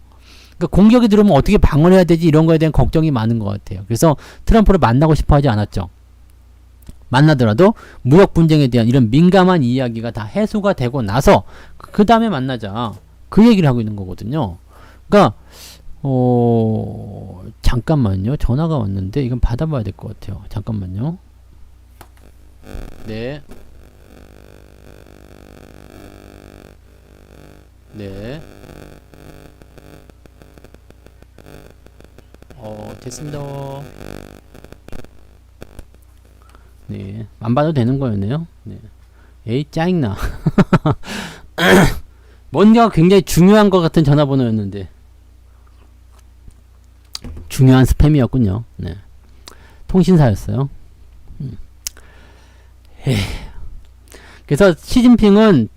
그러니까 공격이 들어오면 어떻게 방어를 해야 되지? 이런 거에 대한 걱정이 많은 것 같아요. 그래서 트럼프를 만나고 싶어 하지 않았죠. 만나더라도 무역 분쟁에 대한 이런 민감한 이야기가 다 해소가 되고 나서 그 다음에 만나자. 그 얘기를 하고 있는 거거든요. 그러니까 잠깐만요. 전화가 왔는데 이건 받아봐야 될 것 같아요. 잠깐만요. 네. 네. 됐습니다. 네. 안 봐도 되는 거였네요. 네. 에이 짜증나. 뭔가 굉장히 중요한 것 같은 전화번호였는데 중요한 스팸이었군요. 네. 통신사였어요. 그래서 시진핑은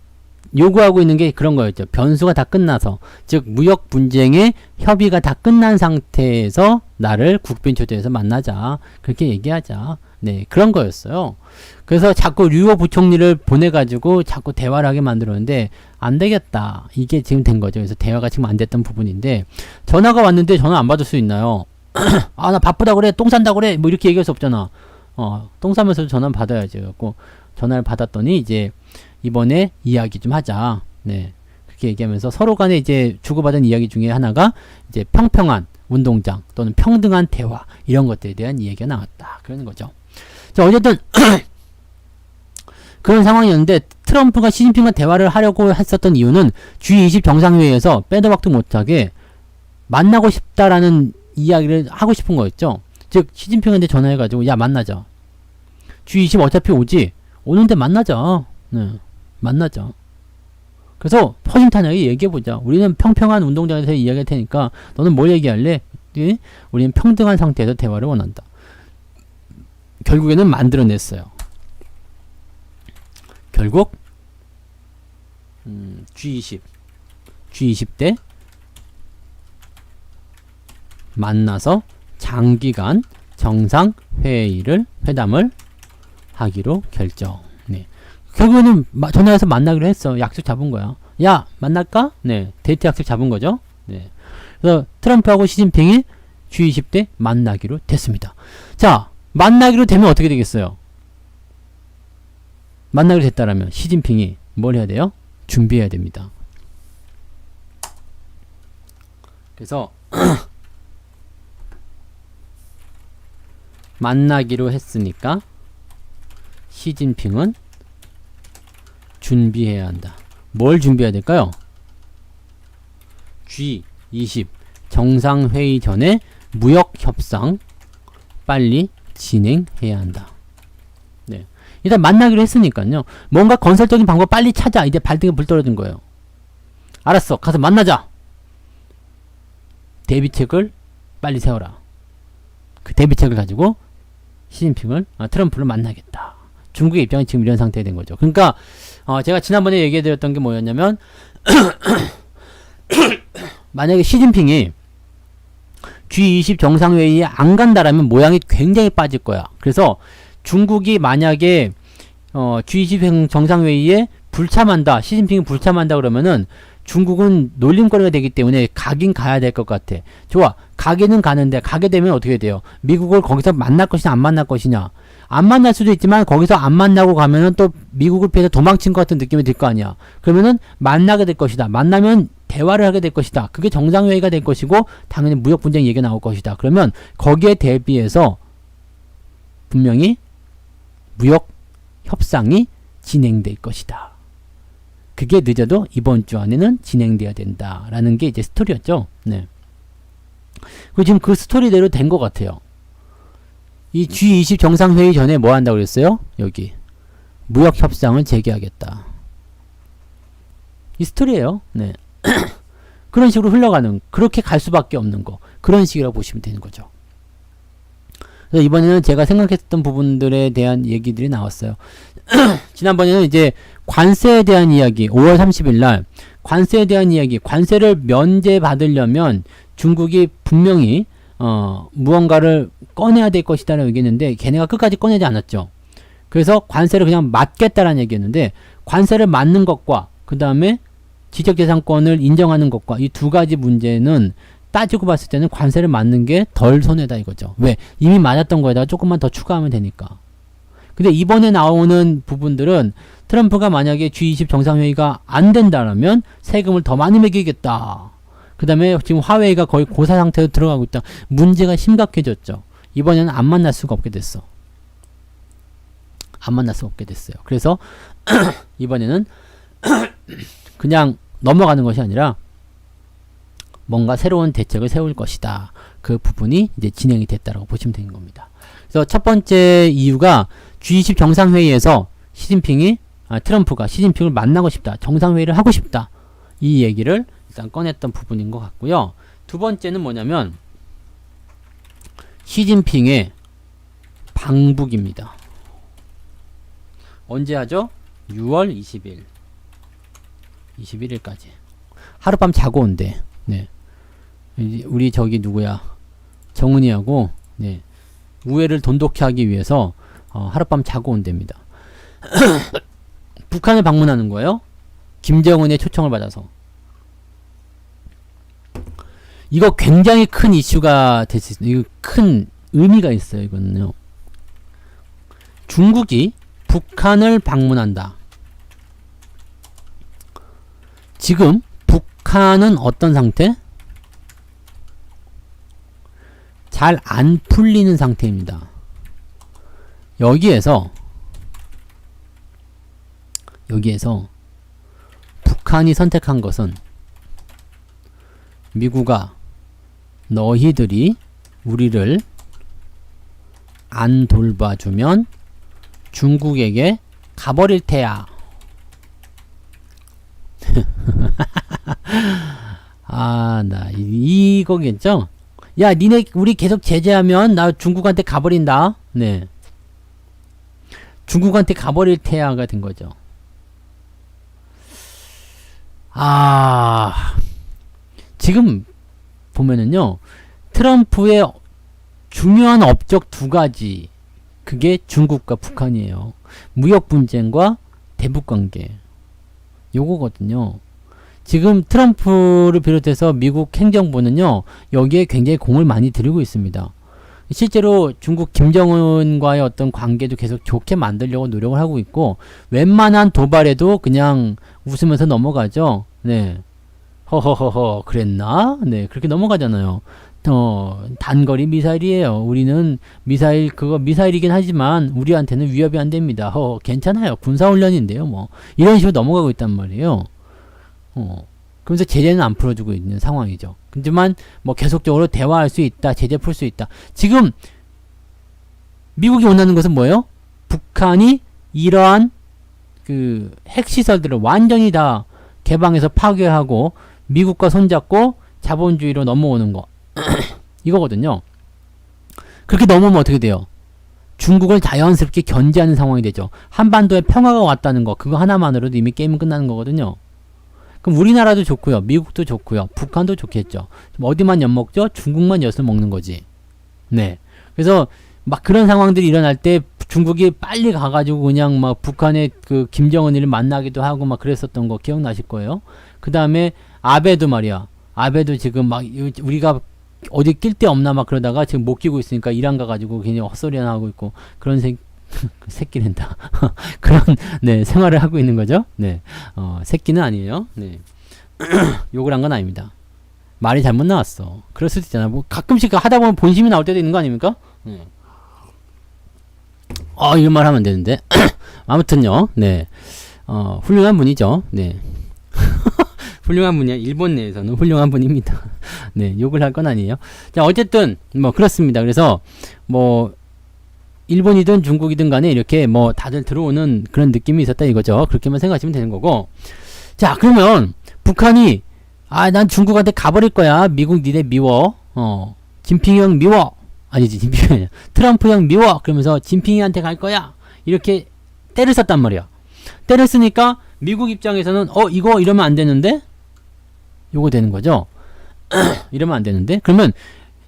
요구하고 있는 게 그런 거였죠. 변수가 다 끝나서, 즉 무역 분쟁의 협의가 다 끝난 상태에서 나를 국빈 초대해서 만나자, 그렇게 얘기하자. 네, 그런 거였어요. 그래서 자꾸 류호 부총리를 보내가지고 자꾸 대화를 하게 만들었는데 안 되겠다. 이게 지금 된 거죠. 그래서 대화가 지금 안 됐던 부분인데, 전화가 왔는데 전화 안 받을 수 있나요? 아, 나 바쁘다 그래, 똥 산다 그래, 뭐 이렇게 얘기할 수 없잖아. 똥 싸면서도 전화는 받아야지. 그래갖고 전화를 받았더니 이제 이번에 이야기 좀 하자. 네. 그렇게 얘기하면서 서로 간에 이제 주고받은 이야기 중에 하나가 이제 평평한 운동장 또는 평등한 대화, 이런 것들에 대한 이야기가 나왔다. 그런 거죠. 자, 어쨌든 그런 상황이었는데, 트럼프가 시진핑과 대화를 하려고 했었던 이유는 G20 정상회의에서 빼도 박도 못하게 만나고 싶다라는 이야기를 하고 싶은 거였죠. 즉 시진핑한테 전화해가지고 야 만나자. G20 어차피 오지. 오는데 만나자. 네, 만나자. 그래서 허심탄회하게 얘기해보자. 우리는 평평한 운동장에서 이야기할 테니까 너는 뭘 얘기할래? 예? 우리는 평등한 상태에서 대화를 원한다. 결국에는 만들어냈어요. 결국 G20 때 만나서 장기간 회담을 하기로 결정. 네. 결국에는 전화해서 만나기로 했어. 약속 잡은 거야. 야, 만날까? 네. 데이트 약속 잡은 거죠. 네. 그래서 트럼프하고 시진핑이 G20 때 만나기로 됐습니다. 자, 만나기로 되면 어떻게 되겠어요? 만나기로 됐다라면 시진핑이 뭘 해야 돼요? 준비해야 됩니다. 그래서 만나기로 했으니까 시진핑은 준비해야 한다. 뭘 준비해야 될까요? G20 정상회의 전에 무역협상 빨리 진행해야 한다. 네. 일단 만나기로 했으니까요. 뭔가 건설적인 방법 빨리 찾아. 이제 발등에 불 떨어진 거예요. 알았어. 가서 만나자. 대비책을 빨리 세워라. 그 대비책을 가지고 시진핑을, 트럼프를 만나겠다. 중국의 입장이 지금 이런 상태가 된 거죠. 그러니까 제가 지난번에 얘기해드렸던 게 뭐였냐면 만약에 시진핑이 G20 정상회의에 안 간다라면 모양이 굉장히 빠질 거야. 그래서 중국이 만약에 G20 정상회의에 불참한다, 시진핑이 불참한다 그러면은 중국은 놀림거리가 되기 때문에 가긴 가야 될 것 같아. 좋아, 가기는 가는데 가게 되면 어떻게 돼요? 미국을 거기서 만날 것이냐 안 만날 것이냐. 안 만날 수도 있지만 거기서 안 만나고 가면은 또 미국을 피해서 도망친 것 같은 느낌이 들 거 아니야. 그러면은 만나게 될 것이다. 만나면 대화를 하게 될 것이다. 그게 정상회의가 될 것이고 당연히 무역 분쟁 얘기가 나올 것이다. 그러면 거기에 대비해서 분명히 무역 협상이 진행될 것이다. 그게 늦어도 이번 주 안에는 진행돼야 된다라는 게 이제 스토리였죠. 네. 그리고 지금 그 스토리대로 된 것 같아요. 이 G20 정상회의 전에 뭐 한다고 그랬어요? 여기 무역 협상을 재개하겠다. 이 스토리예요. 네. 그런 식으로 흘러가는, 그렇게 갈 수밖에 없는 거, 그런 식이라고 보시면 되는 거죠. 그래서 이번에는 제가 생각했던 부분들에 대한 얘기들이 나왔어요. 지난번에는 이제 관세에 대한 이야기, 5월 30일 날 관세에 대한 이야기, 관세를 면제받으려면 중국이 분명히 무언가를 꺼내야 될 것이다 라고 얘기했는데 걔네가 끝까지 꺼내지 않았죠. 그래서 관세를 그냥 맞겠다라는 얘기였는데, 관세를 맞는 것과 그 다음에 지적재산권을 인정하는 것과 이 두 가지 문제는 따지고 봤을 때는 관세를 맞는 게 덜 손해다 이거죠. 왜? 이미 맞았던 거에다가 조금만 더 추가하면 되니까. 근데 이번에 나오는 부분들은 트럼프가 만약에 G20 정상회의가 안 된다라면 세금을 더 많이 매기겠다. 그 다음에 지금 화웨이가 거의 고사 상태로 들어가고 있다. 문제가 심각해졌죠. 이번에는 안 만날 수가 없게 됐어. 안 만날 수가 없게 됐어요. 그래서 이번에는 그냥 넘어가는 것이 아니라 뭔가 새로운 대책을 세울 것이다. 그 부분이 이제 진행이 됐다라고 보시면 되는 겁니다. 그래서 첫 번째 이유가 G20 정상회의에서 시진핑이 트럼프가 시진핑을 만나고 싶다. 정상회의를 하고 싶다. 이 얘기를 일단 꺼냈던 부분인 것 같고요. 두 번째는 뭐냐면 시진핑의 방북입니다. 언제 하죠? 6월 20일 21일까지 하룻밤 자고 온대. 네. 우리 저기 누구야 정은이하고 네. 우애를 돈독히 하기 위해서 하룻밤 자고 온답니다. 북한을 방문하는 거예요. 김정은의 초청을 받아서. 이거 굉장히 큰 이슈가 될 수 있어요. 이거 큰 의미가 있어요. 이거는요. 중국이 북한을 방문한다. 지금 북한은 어떤 상태? 잘 안 풀리는 상태입니다. 여기에서 북한이 선택한 것은 미국아 너희들이 우리를 안 돌봐주면 중국에게 가버릴 테야. 나 이거겠죠? 야, 니네 우리 계속 제재하면 나 중국한테 가버린다. 네. 중국한테 가버릴 테야가 된 거죠. 지금 보면은요, 트럼프의 중요한 업적 두 가지, 그게 중국과 북한이에요. 무역 분쟁과 대북 관계. 요거거든요. 지금 트럼프를 비롯해서 미국 행정부는요, 여기에 굉장히 공을 많이 들이고 있습니다. 실제로 중국 김정은과의 어떤 관계도 계속 좋게 만들려고 노력을 하고 있고, 웬만한 도발에도 그냥 웃으면서 넘어가죠. 네. 허허허허, 그랬나? 네, 그렇게 넘어가잖아요. 단거리 미사일이에요. 우리는 미사일이긴 하지만 우리한테는 위협이 안 됩니다. 괜찮아요. 군사훈련인데요. 뭐. 이런 식으로 넘어가고 있단 말이에요. 그러면서 제재는 안 풀어주고 있는 상황이죠. 하지만 뭐 계속적으로 대화할 수 있다. 제재 풀 수 있다. 지금 미국이 원하는 것은 뭐예요? 북한이 이러한 그 핵시설들을 완전히 다 개방해서 파괴하고 미국과 손잡고 자본주의로 넘어오는 거. 이거거든요. 그렇게 넘어오면 어떻게 돼요? 중국을 자연스럽게 견제하는 상황이 되죠. 한반도에 평화가 왔다는 거, 그거 하나만으로도 이미 게임은 끝나는 거거든요. 그럼 우리나라도 좋고요. 미국도 좋고요. 북한도 좋겠죠. 어디만 엿먹죠? 중국만 엿을 먹는 거지. 네. 그래서 막 그런 상황들이 일어날 때 중국이 빨리 가가지고 그냥 막 북한의 그 김정은이를 만나기도 하고 막 그랬었던 거 기억나실 거예요. 그 다음에 아베도 말이야. 아베도 지금 막 우리가 어디 낄 데 없나 막 그러다가 지금 못 끼고 있으니까 이란 가가지고 그냥 헛소리 하나 하고 있고 그런 새끼랜다. 그런, 네, 생활을 하고 있는 거죠. 네. 새끼는 아니에요. 네. 욕을 한 건 아닙니다. 말이 잘못 나왔어. 그럴 수도 있잖아. 뭐, 가끔씩 하다 보면 본심이 나올 때도 있는 거 아닙니까? 네. 이런 말 하면 안 되는데. 아무튼요, 네. 훌륭한 분이죠. 네. 훌륭한 분이야. 일본 내에서는 훌륭한 분입니다. 네, 욕을 할 건 아니에요. 자, 어쨌든, 뭐, 그렇습니다. 그래서, 뭐, 일본이든 중국이든 간에 이렇게 뭐 다들 들어오는 그런 느낌이 있었다 이거죠. 그렇게만 생각하시면 되는 거고. 자, 그러면 북한이 난 중국한테 가버릴 거야. 미국 니네 미워. 진핑이 형 미워. 아니지, 진핑이 아니야. 트럼프 형 미워. 그러면서 진핑이한테 갈 거야. 이렇게 때를 썼단 말이야. 때를 쓰니까 미국 입장에서는 이거 이러면 안 되는데? 요거 되는 거죠. 이러면 안 되는데? 그러면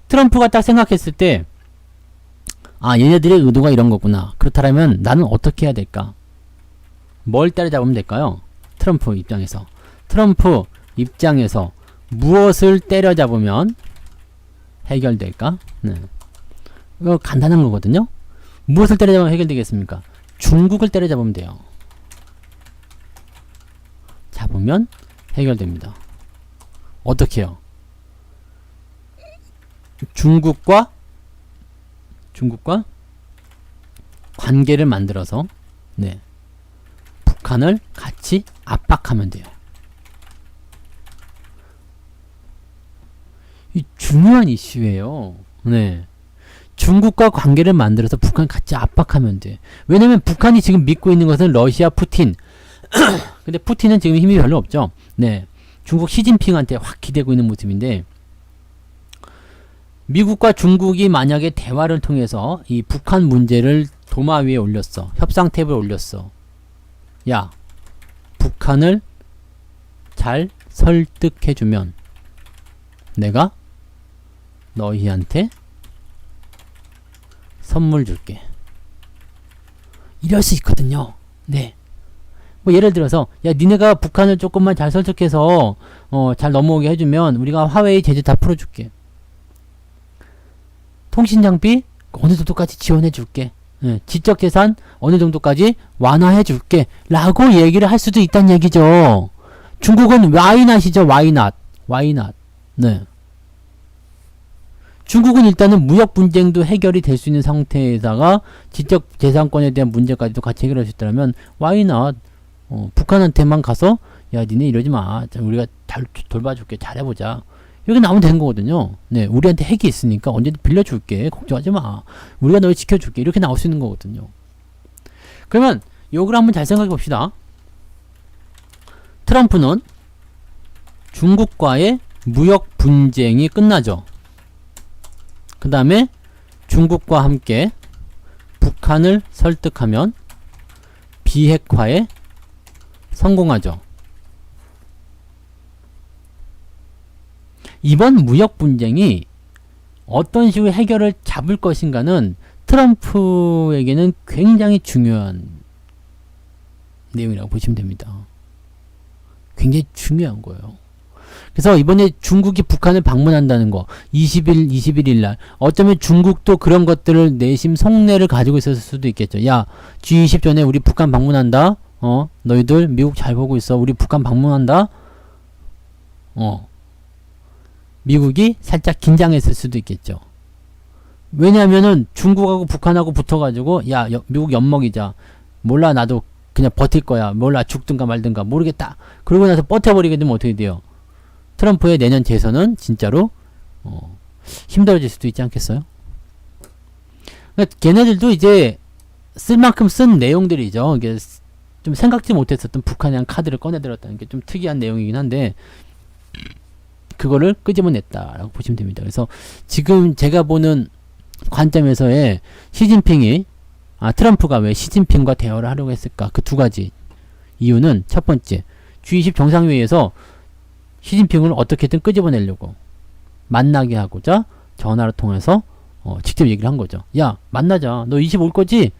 트럼프가 딱 생각했을 때 얘네들의 의도가 이런 거구나. 그렇다면 나는 어떻게 해야 될까? 뭘 때려잡으면 될까요? 트럼프 입장에서 무엇을 때려잡으면 해결될까? 네. 이거 간단한 거거든요. 무엇을 때려잡으면 해결되겠습니까? 중국을 때려잡으면 돼요. 잡으면 해결됩니다. 어떻게 해요? 중국과 관계를 만들어서 네, 북한을 같이 압박하면 돼요. 이 중요한 이슈예요. 네. 중국과 관계를 만들어서 북한 같이 압박하면 돼. 왜냐면 북한이 지금 믿고 있는 것은 러시아 푸틴, 근데 푸틴은 지금 힘이 별로 없죠. 네. 중국 시진핑한테 확 기대고 있는 모습인데, 미국과 중국이 만약에 대화를 통해서 이 북한 문제를 도마 위에 올렸어. 협상 탭을 올렸어. 야, 북한을 잘 설득해주면 내가 너희한테 선물 줄게. 이럴 수 있거든요. 네. 뭐 예를 들어서 야, 니네가 북한을 조금만 잘 설득해서 잘 넘어오게 해주면 우리가 화웨이 제재 다 풀어줄게. 통신 장비 어느 정도까지 지원해 줄게. 예, 지적 재산 어느 정도까지 완화해 줄게. 라고 얘기를 할 수도 있다는 얘기죠. 중국은 why not이죠. why not. why not. 네. 중국은 일단은 무역 분쟁도 해결이 될 수 있는 상태에다가 지적 재산권에 대한 문제까지도 같이 해결할 수 있다면 why not. 북한한테만 가서 야, 니네 이러지 마. 우리가 잘 돌봐줄게. 잘해보자. 이렇게 나오면 되는 거거든요. 네, 우리한테 핵이 있으니까 언제든 빌려줄게. 걱정하지 마. 우리가 널 지켜줄게. 이렇게 나올 수 있는 거거든요. 그러면 요걸 한번 잘 생각해 봅시다. 트럼프는 중국과의 무역 분쟁이 끝나죠. 그 다음에 중국과 함께 북한을 설득하면 비핵화에 성공하죠. 이번 무역 분쟁이 어떤 식으로 해결을 잡을 것인가는 트럼프에게는 굉장히 중요한 내용이라고 보시면 됩니다. 굉장히 중요한 거예요. 그래서 이번에 중국이 북한을 방문한다는 거 21일 날 어쩌면 중국도 그런 것들을 내심 속내를 가지고 있었을 수도 있겠죠. 야, G20 전에 우리 북한 방문한다. 너희들 미국 잘 보고 있어. 우리 북한 방문한다. 미국이 살짝 긴장했을 수도 있겠죠. 왜냐하면은 중국하고 북한하고 붙어가지고 야, 미국 엿먹이자. 몰라, 나도 그냥 버틸 거야. 몰라, 죽든가 말든가 모르겠다. 그러고 나서 버텨버리게 되면 어떻게 돼요? 트럼프의 내년 재선은 진짜로 힘들어질 수도 있지 않겠어요? 그러니까 걔네들도 이제 쓸 만큼 쓴 내용들이죠. 이게 좀 생각지 못했었던 북한이란 카드를 꺼내들었다는 게 좀 특이한 내용이긴 한데 그거를 끄집어냈다라고 보시면 됩니다. 그래서 지금 제가 보는 관점에서의 시진핑이 트럼프가 왜 시진핑과 대화를 하려고 했을까? 그 두 가지 이유는 첫 번째, G20 정상회의에서 시진핑을 어떻게든 끄집어내려고 만나게 하고자 전화를 통해서 직접 얘기를 한 거죠. 야, 만나자. 너 20 올 거지?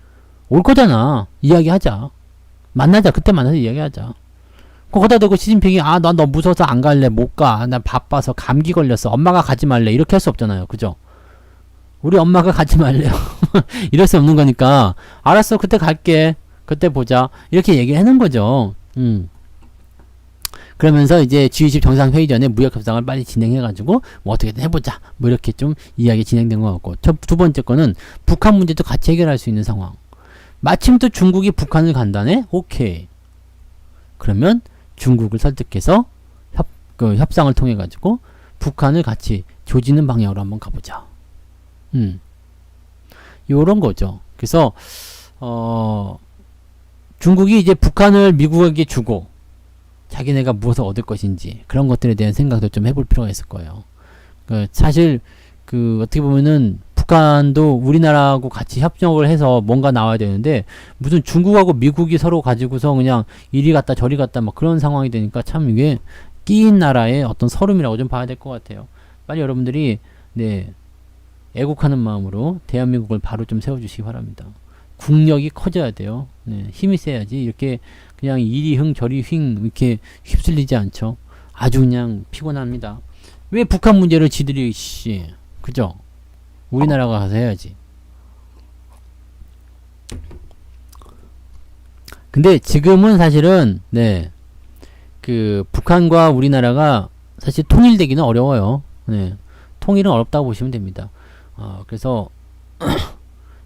올 거잖아. 이야기하자. 만나자. 그때 만나서 이야기하자. 거기다 대고 시진핑이 난 너 무서워서 안 갈래. 못 가. 난 바빠서 감기 걸렸어. 엄마가 가지 말래. 이렇게 할 수 없잖아요. 그죠? 우리 엄마가 가지 말래요. 이럴 수 없는 거니까 알았어. 그때 갈게. 그때 보자. 이렇게 얘기를 해놓은 거죠. 그러면서 이제 G20 정상회의 전에 무역협상을 빨리 진행해가지고 뭐 어떻게든 해보자. 뭐 이렇게 좀 이야기 진행된 것 같고, 두 번째 거는 북한 문제도 같이 해결할 수 있는 상황. 마침 또 중국이 북한을 간다네? 오케이. 그러면 중국을 설득해서 협상을 통해 가지고 북한을 같이 조지는 방향으로 한번 가보자. 요런 거죠. 그래서 중국이 이제 북한을 미국에게 주고 자기네가 무엇을 얻을 것인지 그런 것들에 대한 생각도 좀 해볼 필요가 있을 거예요. 사실 어떻게 보면은 북한도 우리나라하고 같이 협력을 해서 뭔가 나와야 되는데 무슨 중국하고 미국이 서로 가지고서 그냥 이리 갔다 저리 갔다 막 그런 상황이 되니까 참 이게 끼인 나라의 어떤 서름이라고 좀 봐야 될 것 같아요. 빨리 여러분들이 애국하는 마음으로 대한민국을 바로 좀 세워주시기 바랍니다. 국력이 커져야 돼요. 힘이 세야지 이렇게 그냥 이리 흥 저리 휭 이렇게 휩쓸리지 않죠. 아주 그냥 피곤합니다. 왜 북한 문제를 지들이 그죠? 우리나라가 가서 해야지. 근데 지금은 사실은 북한과 우리나라가 사실 통일되기는 어려워요. 통일은 어렵다고 보시면 됩니다. 그래서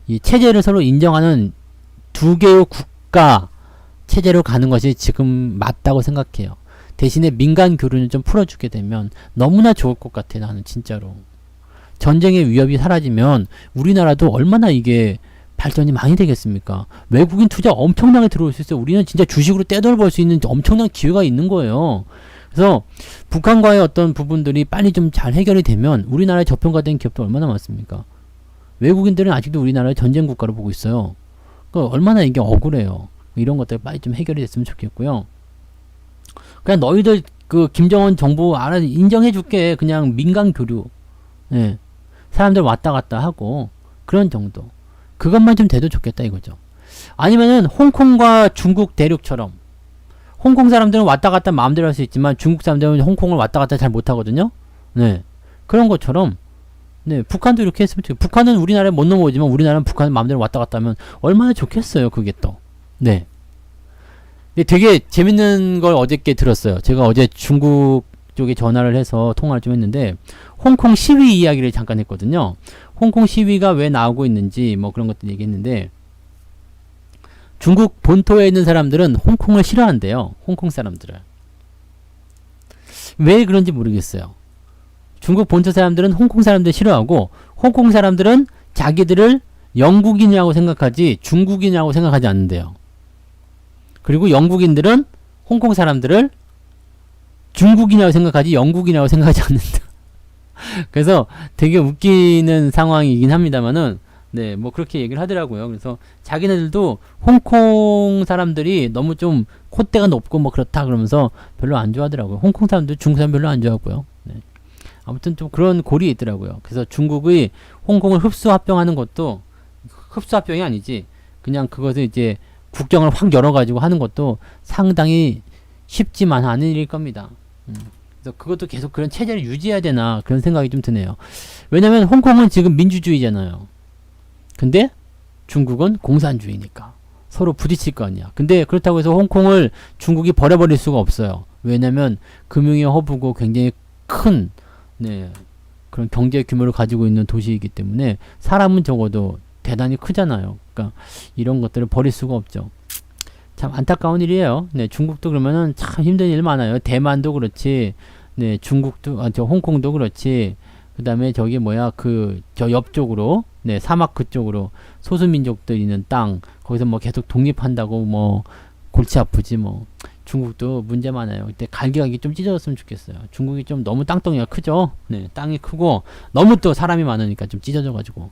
이 체제를 서로 인정하는 두 개의 국가 체제로 가는 것이 지금 맞다고 생각해요. 대신에 민간 교류는 좀 풀어주게 되면 너무나 좋을 것 같아. 나는 진짜로 전쟁의 위협이 사라지면 우리나라도 얼마나 이게 발전이 많이 되겠습니까? 외국인 투자 엄청나게 들어올 수 있어요. 우리는 진짜 주식으로 떼돈을 벌 수 있는 엄청난 기회가 있는 거예요. 그래서 북한과의 어떤 부분들이 빨리 좀 잘 해결이 되면 우리나라에 저평가된 기업도 얼마나 많습니까? 외국인들은 아직도 우리나라를 전쟁 국가로 보고 있어요. 그러니까 얼마나 이게 억울해요. 이런 것들 빨리 좀 해결이 됐으면 좋겠고요. 그냥 너희들 그 김정은 정부 알아 인정해 줄게. 그냥 민간 교류. 예. 사람들 왔다 갔다 하고 그런 정도. 그것만 좀 돼도 좋겠다 이거죠. 아니면은 홍콩과 중국 대륙처럼 홍콩 사람들은 왔다 갔다 마음대로 할 수 있지만 중국 사람들은 홍콩을 왔다 갔다 잘 못하거든요. 네. 그런 것처럼 네, 북한도 이렇게 했으면 좋겠어요. 북한은 우리나라에 못 넘어오지만 우리나라는 북한 마음대로 왔다 갔다 하면 얼마나 좋겠어요. 그게 또. 네. 근데 되게 재밌는 걸 어저께 들었어요. 제가 어제 중국 쪽에 전화를 해서 통화를 좀 했는데 홍콩 시위 이야기를 잠깐 했거든요. 홍콩 시위가 왜 나오고 있는지 뭐 그런 것들 얘기했는데 중국 본토에 있는 사람들은 홍콩을 싫어한대요. 홍콩 사람들을. 왜 그런지 모르겠어요. 중국 본토 사람들은 홍콩 사람들 싫어하고 홍콩 사람들은 자기들을 영국인이라고 생각하지 중국인이라고 생각하지 않는데요. 그리고 영국인들은 홍콩 사람들을 중국인이라고 생각하지 영국인이라고 생각하지 않는다. 그래서 되게 웃기는 상황이긴 합니다만은 네, 뭐 그렇게 얘기를 하더라고요. 그래서 자기네들도 홍콩 사람들이 너무 좀 콧대가 높고 뭐 그렇다 그러면서 별로 안 좋아하더라고요. 홍콩 사람들 중국 사람 별로 안 좋아하고요. 네. 아무튼 좀 그런 골이 있더라고요. 그래서 중국의 홍콩을 흡수합병하는 것도 흡수합병이 아니지 그냥 그것을 이제 국경을 확 열어가지고 하는 것도 상당히 쉽지만 않은 일일 겁니다. 그래서 그것도 계속 그런 체제를 유지해야 되나 그런 생각이 좀 드네요. 왜냐면 홍콩은 지금 민주주의잖아요. 근데 중국은 공산주의니까 서로 부딪힐 거 아니야. 근데 그렇다고 해서 홍콩을 중국이 버려버릴 수가 없어요. 왜냐면 금융의 허브고 굉장히 큰 네, 그런 경제 규모를 가지고 있는 도시이기 때문에 사람은 적어도 대단히 크잖아요. 그러니까 이런 것들을 버릴 수가 없죠. 참 안타까운 일이에요. 네, 중국도 그러면은 참 힘든 일 많아요. 대만도 그렇지, 네, 중국도, 저 홍콩도 그렇지. 그 다음에 저기 뭐야, 저 옆쪽으로, 네, 사막 그쪽으로 소수민족들 있는 땅, 거기서 뭐 계속 독립한다고 뭐 골치 아프지 뭐. 중국도 문제 많아요. 그때 갈기갈기 좀 찢어졌으면 좋겠어요. 중국이 좀 너무 땅덩이가 크죠? 네, 땅이 크고, 너무 또 사람이 많으니까 좀 찢어져가지고.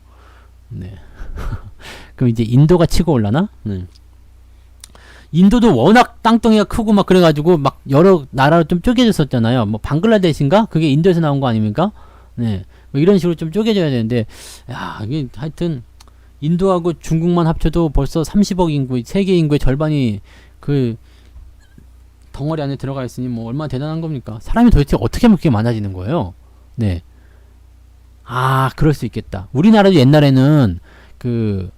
네. 그럼 이제 인도가 치고 올라나? 네. 인도도 워낙 땅덩이가 크고 막 그래가지고 막 여러 나라로 좀 쪼개졌었잖아요. 뭐 방글라데시인가? 그게 인도에서 나온 거 아닙니까? 네. 뭐 이런 식으로 좀 쪼개져야 되는데, 야, 이게 하여튼, 인도하고 중국만 합쳐도 벌써 30억 인구, 세계 인구의 절반이 그 덩어리 안에 들어가 있으니 뭐 얼마나 대단한 겁니까? 사람이 도대체 어떻게 그렇게 많아지는 거예요? 네. 아, 그럴 수 있겠다. 우리나라도 옛날에는 그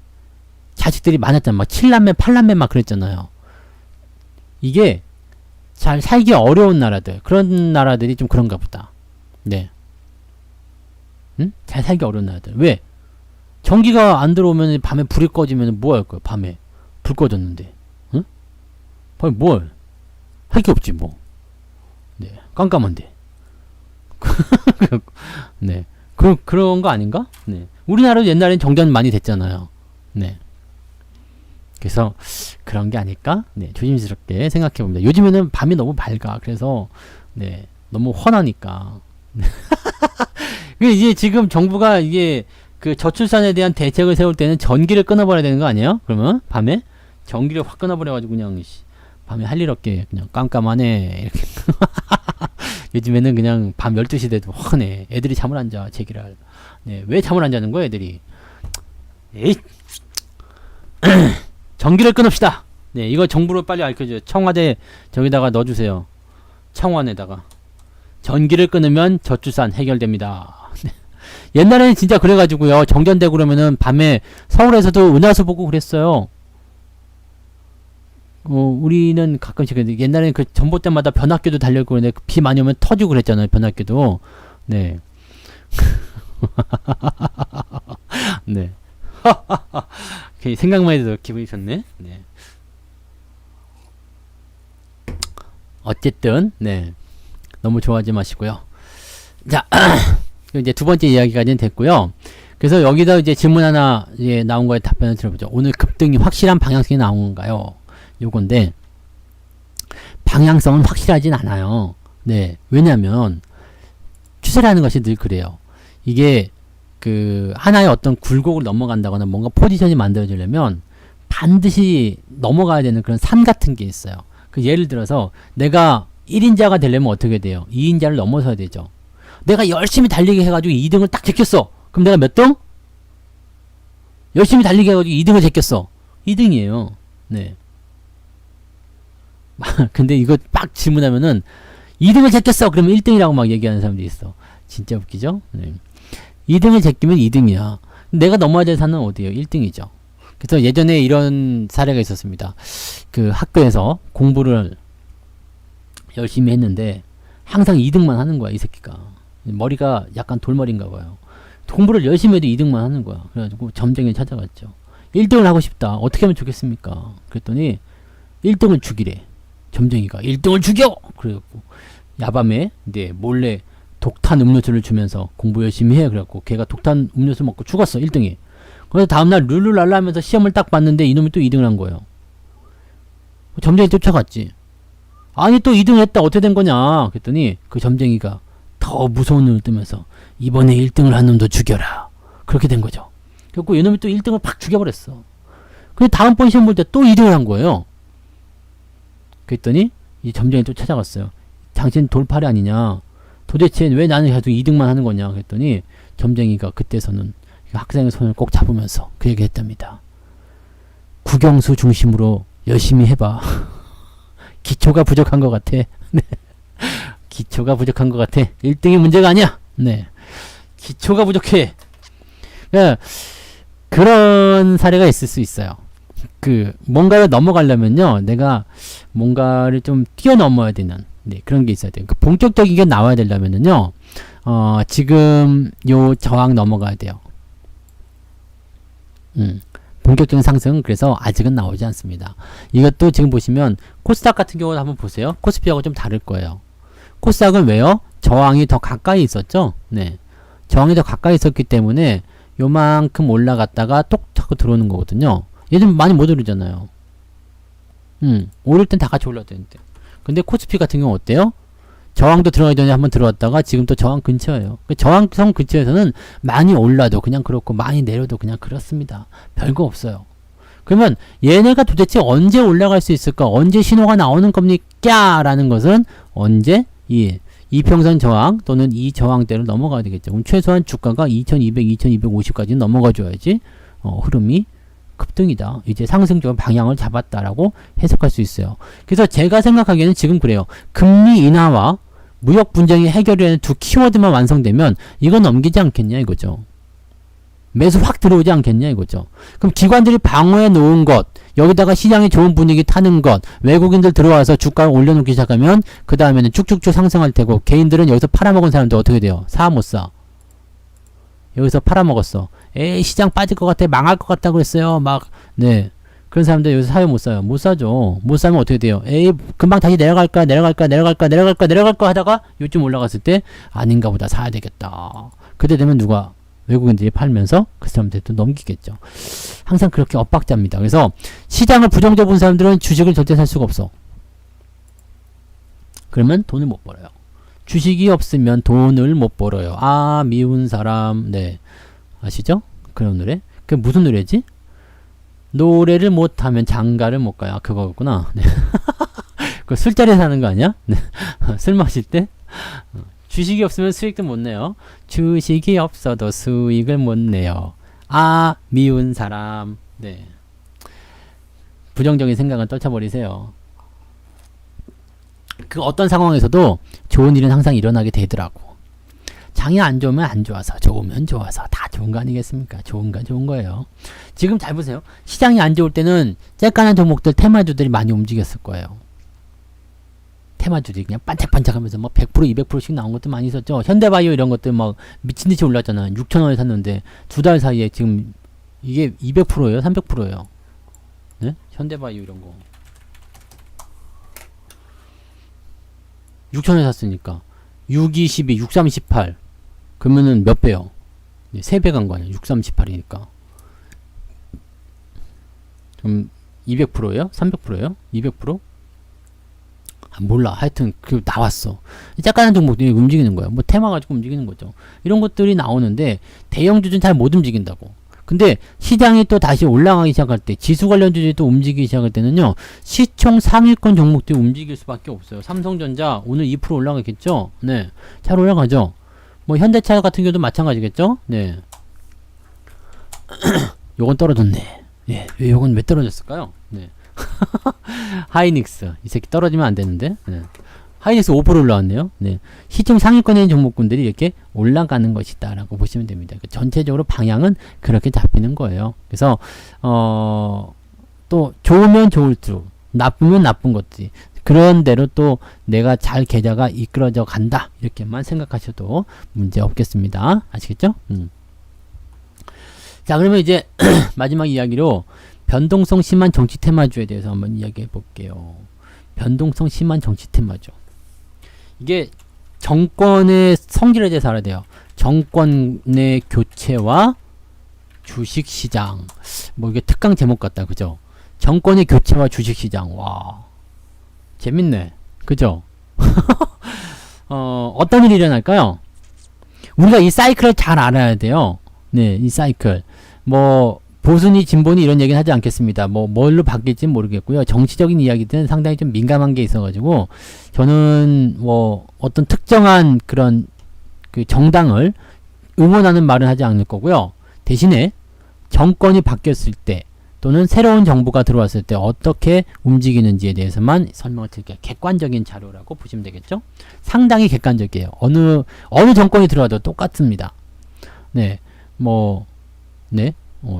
자식들이 많았잖아. 막 7남매, 8남매 막 그랬잖아요. 이게 잘 살기 어려운 나라들, 그런 나라들이 좀 그런가 보다. 네. 응? 잘 살기 어려운 나라들. 왜? 전기가 안 들어오면 밤에 불이 꺼지면 뭐 할 거야? 밤에 불 꺼졌는데. 응? 밤에 뭘? 할 게 없지 뭐. 네. 깜깜한데. 네. 그런 거 아닌가? 네. 우리나라도 옛날엔 정전 많이 됐잖아요. 네. 그래서 그런 게 아닐까? 네. 조심스럽게 생각해 봅니다. 요즘에는 밤이 너무 밝아. 그래서 네. 너무 훤하니까. 이제 지금 정부가 이게 그 저출산에 대한 대책을 세울 때는 전기를 끊어버려야 되는 거 아니에요? 그러면 밤에 전기를 확 끊어버려가지고 그냥 밤에 할 일 없게 그냥 깜깜하네 이렇게. 요즘에는 그냥 밤 12시 돼도 훤해. 애들이 잠을 안 자. 제기랄. 네, 왜 잠을 안 자는 거야 애들이? 에이. 전기를 끊읍시다. 네, 이거 정부로 빨리 알려줘요. 청와대 저기다가 넣어주세요. 청원에다가 전기를 끊으면 저출산 해결됩니다. 옛날에는 진짜 그래가지고요. 정전되고 그러면은 밤에 서울에서도 은하수 보고 그랬어요. 우리는 가끔씩 옛날에는 그 전봇대마다 변압기도 달려있고 그런데 비 많이 오면 터지고 그랬잖아요. 변압기도. 네. 네. 생각만 해도 기분이 좋네. 네. 어쨌든 네. 너무 좋아하지 마시고요. 자, 이제 두 번째 이야기까지는 됐고요. 그래서 여기다 이제 질문 하나 이제 나온 거에 답변을 들어보죠. 오늘 급등이 확실한 방향성이 나온 건가요? 요건데 방향성은 확실하진 않아요. 네, 왜냐하면 추세라는 것이 늘 그래요. 이게 그 하나의 어떤 굴곡을 넘어간다거나 뭔가 포지션이 만들어지려면 반드시 넘어가야 되는 그런 산 같은 게 있어요. 그 예를 들어서 내가 1인자가 되려면 어떻게 돼요? 2인자를 넘어서야 되죠. 내가 열심히 달리기 해가지고 2등을 딱 제꼈어. 그럼 내가 몇 등? 열심히 달리기 해가지고 2등을 제꼈어. 2등이에요. 네. 근데 이거 빡 질문하면은 2등을 제꼈어. 그러면 1등이라고 막 얘기하는 사람들이 있어. 진짜 웃기죠? 네. 2등을 제끼면 2등이야. 내가 넘어야 될 산은 어디예요? 1등이죠. 그래서 예전에 이런 사례가 있었습니다. 그 학교에서 공부를 열심히 했는데 항상 2등만 하는 거야, 이 새끼가. 머리가 약간 돌머리인가 봐요. 공부를 열심히 해도 2등만 하는 거야. 그래가지고 점쟁이를 찾아갔죠. 1등을 하고 싶다. 어떻게 하면 좋겠습니까? 그랬더니 1등을 죽이래. 점쟁이가 1등을 죽여! 그래갖고 야밤에 이제 몰래 독탄 음료수를 주면서 공부 열심히 해. 그래갖고 걔가 독탄 음료수 먹고 죽었어. 1등이. 그래서 다음날 룰루랄라 하면서 시험을 딱 봤는데 이놈이 또 2등을 한 거예요. 점쟁이 쫓아갔지. 아니 또 2등 했다. 어떻게 된 거냐? 그랬더니 그 점쟁이가 더 무서운 눈을 뜨면서 이번에 1등을 한 놈도 죽여라. 그렇게 된 거죠. 그래갖고 이놈이 또 1등을 팍 죽여버렸어. 근데 다음번 시험 볼 때 또 2등을 한 거예요. 그랬더니 이 점쟁이 또 찾아갔어요. 당신 돌팔이 아니냐? 도대체 왜 나는 계속 2등만 하는 거냐? 그랬더니 점쟁이가 그때서는 학생의 손을 꼭 잡으면서 그 얘기 했답니다. 국영수 중심으로 열심히 해봐. 기초가 부족한 것 같아. 네. 기초가 부족한 것 같아. 1등이 문제가 아니야. 네. 기초가 부족해. 네. 그런 사례가 있을 수 있어요. 그 뭔가를 넘어가려면요, 내가 뭔가를 좀 뛰어넘어야 되는 그런 게 있어야 돼요. 그 본격적인 게 나와야 되려면은요, 지금 요 저항 넘어가야 돼요. 본격적인 상승은 그래서 아직은 나오지 않습니다. 이것도 지금 보시면 코스닥 같은 경우는 한번 보세요. 코스피하고 좀 다를 거예요. 코스닥은 왜요? 저항이 더 가까이 있었죠? 네. 저항이 더 가까이 있었기 때문에 요만큼 올라갔다가 똑 하고 들어오는 거거든요. 얘는 많이 못 오르잖아요. 오를 땐 다 같이 올라야 되는데. 근데 코스피 같은 경우 어때요? 저항도 들어가기 전에 한번 들어왔다가 지금 또 저항 근처예요. 그 저항선 근처에서는 많이 올라도 그냥 그렇고 많이 내려도 그냥 그렇습니다. 별거 없어요. 그러면 얘네가 도대체 언제 올라갈 수 있을까? 언제 신호가 나오는 겁니까? 라는 것은 언제 이 이평선 저항 또는 이 저항대를 넘어가야 되겠죠. 그럼 최소한 주가가 2200, 2250까지 넘어가 줘야지 흐름이 급등이다. 이제 상승적인 방향을 잡았다라고 해석할 수 있어요. 그래서 제가 생각하기에는 지금 그래요. 금리 인하와 무역 분쟁이 해결이 되는 두 키워드만 완성되면 이거 넘기지 않겠냐 이거죠. 매수 확 들어오지 않겠냐 이거죠. 그럼 기관들이 방어해 놓은 것, 여기다가 시장이 좋은 분위기 타는 것, 외국인들 들어와서 주가를 올려놓기 시작하면 그 다음에는 쭉쭉쭉 상승할 테고, 개인들은 여기서 팔아먹은 사람들 어떻게 돼요? 사 못 사? 여기서 팔아먹었어. 에이 시장 빠질 것 같아, 망할 것 같다고 그랬어요. 막 네, 그런 사람들 여기서 사요 못 사요? 못 사죠. 못 사면 어떻게 돼요? 에이 금방 다시 내려갈까 하다가 요즘 올라갔을 때 아닌가 보다, 사야 되겠다. 그때 되면 누가? 외국인들이 팔면서 그 사람들 또 넘기겠죠. 항상 그렇게 엇박자입니다. 그래서 시장을 부정적으로 본 사람들은 주식을 절대 살 수가 없어. 그러면 돈을 못 벌어요. 주식이 없으면 돈을 못 벌어요. 아 미운 사람. 네, 아시죠? 그런 노래. 그게 무슨 노래지? 노래를 못하면 장가를 못 가요. 아, 그거였구나. 네. 그 술자리에 사는 거 아니야? 네. 술 마실 때? 주식이 없으면 수익도 못 내요. 주식이 없어도 수익을 못 내요. 아 미운 사람. 네. 부정적인 생각은 떨쳐버리세요. 그 어떤 상황에서도 좋은 일은 항상 일어나게 되더라고. 장이 안 좋으면 안 좋아서, 좋으면 좋아서, 다 좋은 거 아니겠습니까? 좋은 건 좋은 거예요. 지금 잘 보세요. 시장이 안 좋을 때는 쬐깐한 종목들, 테마주들이 많이 움직였을 거예요. 테마주들이 그냥 반짝반짝하면서 뭐 100%, 200%씩 나온 것도 많이 있었죠. 현대바이오 이런 것들 막 미친듯이 올랐잖아. 6,000원에 샀는데 두 달 사이에 지금 이게 200%예요? 300%예요? 네? 현대바이오 이런 거 6,000원에 샀으니까 6, 22, 6, 3, 18 그러면은 몇 배요? 3배 간 거 아니야. 6, 3, 18이니까. 좀 200%예요? 300%예요? 200%? 몰라. 하여튼 그 나왔어. 약간의 종목들이 움직이는 거야. 뭐 테마 가지고 움직이는 거죠. 이런 것들이 나오는데 대형 주주는 잘 못 움직인다고. 근데 시장이 또 다시 올라가기 시작할 때, 지수 관련 주주들이 또 움직이기 시작할 때는요, 시총 상위권 종목들이 움직일 수밖에 없어요. 삼성전자 오늘 2% 올라가겠죠? 네, 잘 올라가죠. 뭐 현대차 같은 경우도 마찬가지겠죠? 네. 요건 떨어졌네. 예, 요건 왜 떨어졌을까요? 네. 하이닉스 이 새끼 떨어지면 안 되는데. 네. 하이닉스 5% 올라왔네요. 네. 시총 상위권에 있는 종목군들이 이렇게 올라가는 것이다 라고 보시면 됩니다. 전체적으로 방향은 그렇게 잡히는 거예요. 그래서 또 좋으면 좋을수록 나쁘면 나쁜 것들이 그런 대로 또 내가 잘 계좌가 이끌어져 간다 이렇게만 생각하셔도 문제 없겠습니다. 아시겠죠? 자, 그러면 이제 마지막 이야기로 변동성 심한 정치 테마주에 대해서 한번 이야기해 볼게요. 변동성 심한 정치 테마주. 이게 정권의 성질에 대해서 알아야 돼요. 정권의 교체와 주식시장. 뭐 이게 특강 제목 같다. 그죠? 정권의 교체와 주식시장. 와. 재밌네. 그죠? 어떤 일이 일어날까요? 우리가 이 사이클을 잘 알아야 돼요. 네, 이 사이클. 뭐, 보수니 진보니 이런 얘기는 하지 않겠습니다. 뭐 뭘로 바뀔지는 모르겠고요. 정치적인 이야기들은 상당히 좀 민감한 게 있어가지고 저는 뭐 어떤 특정한 그런 그 정당을 응원하는 말은 하지 않을 거고요. 대신에 정권이 바뀌었을 때 또는 새로운 정부가 들어왔을 때 어떻게 움직이는지에 대해서만 설명을 드릴게요. 객관적인 자료라고 보시면 되겠죠. 상당히 객관적이에요. 어느 정권이 들어와도 똑같습니다. 네, 뭐 네.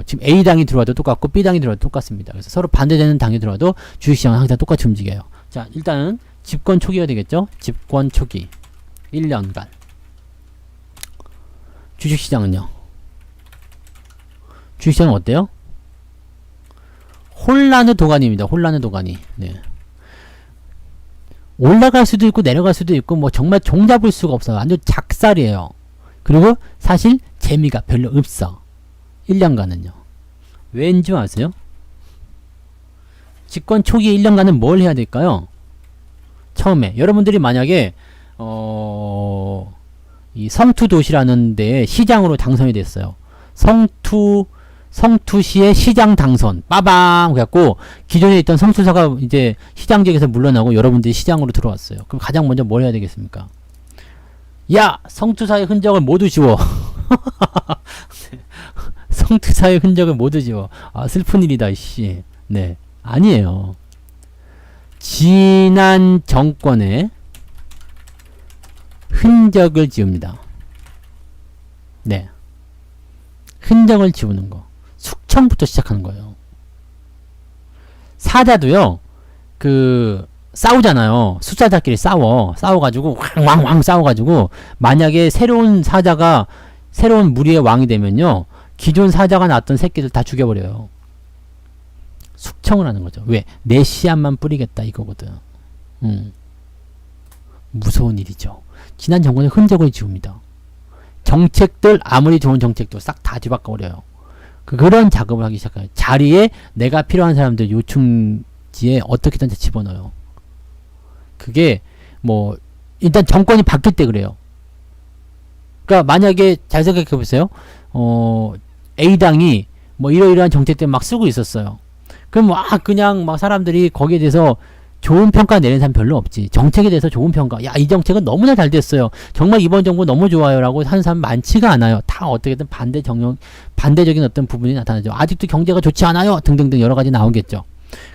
지금 A당이 들어와도 똑같고 B당이 들어와도 똑같습니다. 그래서 서로 반대되는 당이 들어와도 주식시장은 항상 똑같이 움직여요. 자, 일단은 집권 초기가 되겠죠. 집권 초기 1년간 주식시장은요. 주식시장은 어때요? 혼란의 도가니입니다. 혼란의 도가니. 네. 올라갈 수도 있고 내려갈 수도 있고 뭐 정말 종잡을 수가 없어요. 완전 작살이에요. 그리고 사실 재미가 별로 없어. 1년간은요. 왠지 아세요? 집권 초기 1년간은 뭘 해야 될까요? 처음에 여러분들이 만약에 이 성투도시라는 데에 시장으로 당선이 됐어요. 성투시의 시장 당선 빠방 그래갖고 기존에 있던 성투사가 이제 시장직에서 물러나고 여러분들이 시장으로 들어왔어요. 그럼 가장 먼저 뭘 해야 되겠습니까? 야! 성투사의 흔적을 모두 지워. 성투사의 흔적을 모두 지워. 아, 슬픈 일이다, 씨. 네. 아니에요. 지난 정권의 흔적을 지웁니다. 네. 흔적을 지우는 거. 숙청부터 시작하는 거예요. 사자도요, 싸우잖아요. 숫사자끼리 싸워가지고, 왕왕왕 싸워가지고, 만약에 새로운 무리의 왕이 되면요, 기존 사자가 낳았던 새끼들 다 죽여버려요. 숙청을 하는 거죠. 왜? 내 씨앗만 뿌리겠다 이거거든. 무서운 일이죠. 지난 정권의 흔적을 지웁니다. 정책들 아무리 좋은 정책도 싹 다 뒤바꿔버려요. 그런 작업을 하기 시작해요. 자리에 내가 필요한 사람들 요충지에 어떻게든 집어넣어요. 그게 뭐 일단 정권이 바뀔 때 그래요. 그러니까 만약에 잘 생각해 보세요. A당이 뭐 이러이러한 정책들 막 쓰고 있었어요. 그럼 그냥 막 사람들이 거기에 대해서 좋은 평가 내리는 사람 별로 없지. 정책에 대해서 좋은 평가. 야, 이 정책은 너무나 잘 됐어요. 정말 이번 정부 너무 좋아요. 라고 하는 사람 많지가 않아요. 다 어떻게든 반대적인 어떤 부분이 나타나죠. 아직도 경제가 좋지 않아요. 등등등 여러 가지 나오겠죠.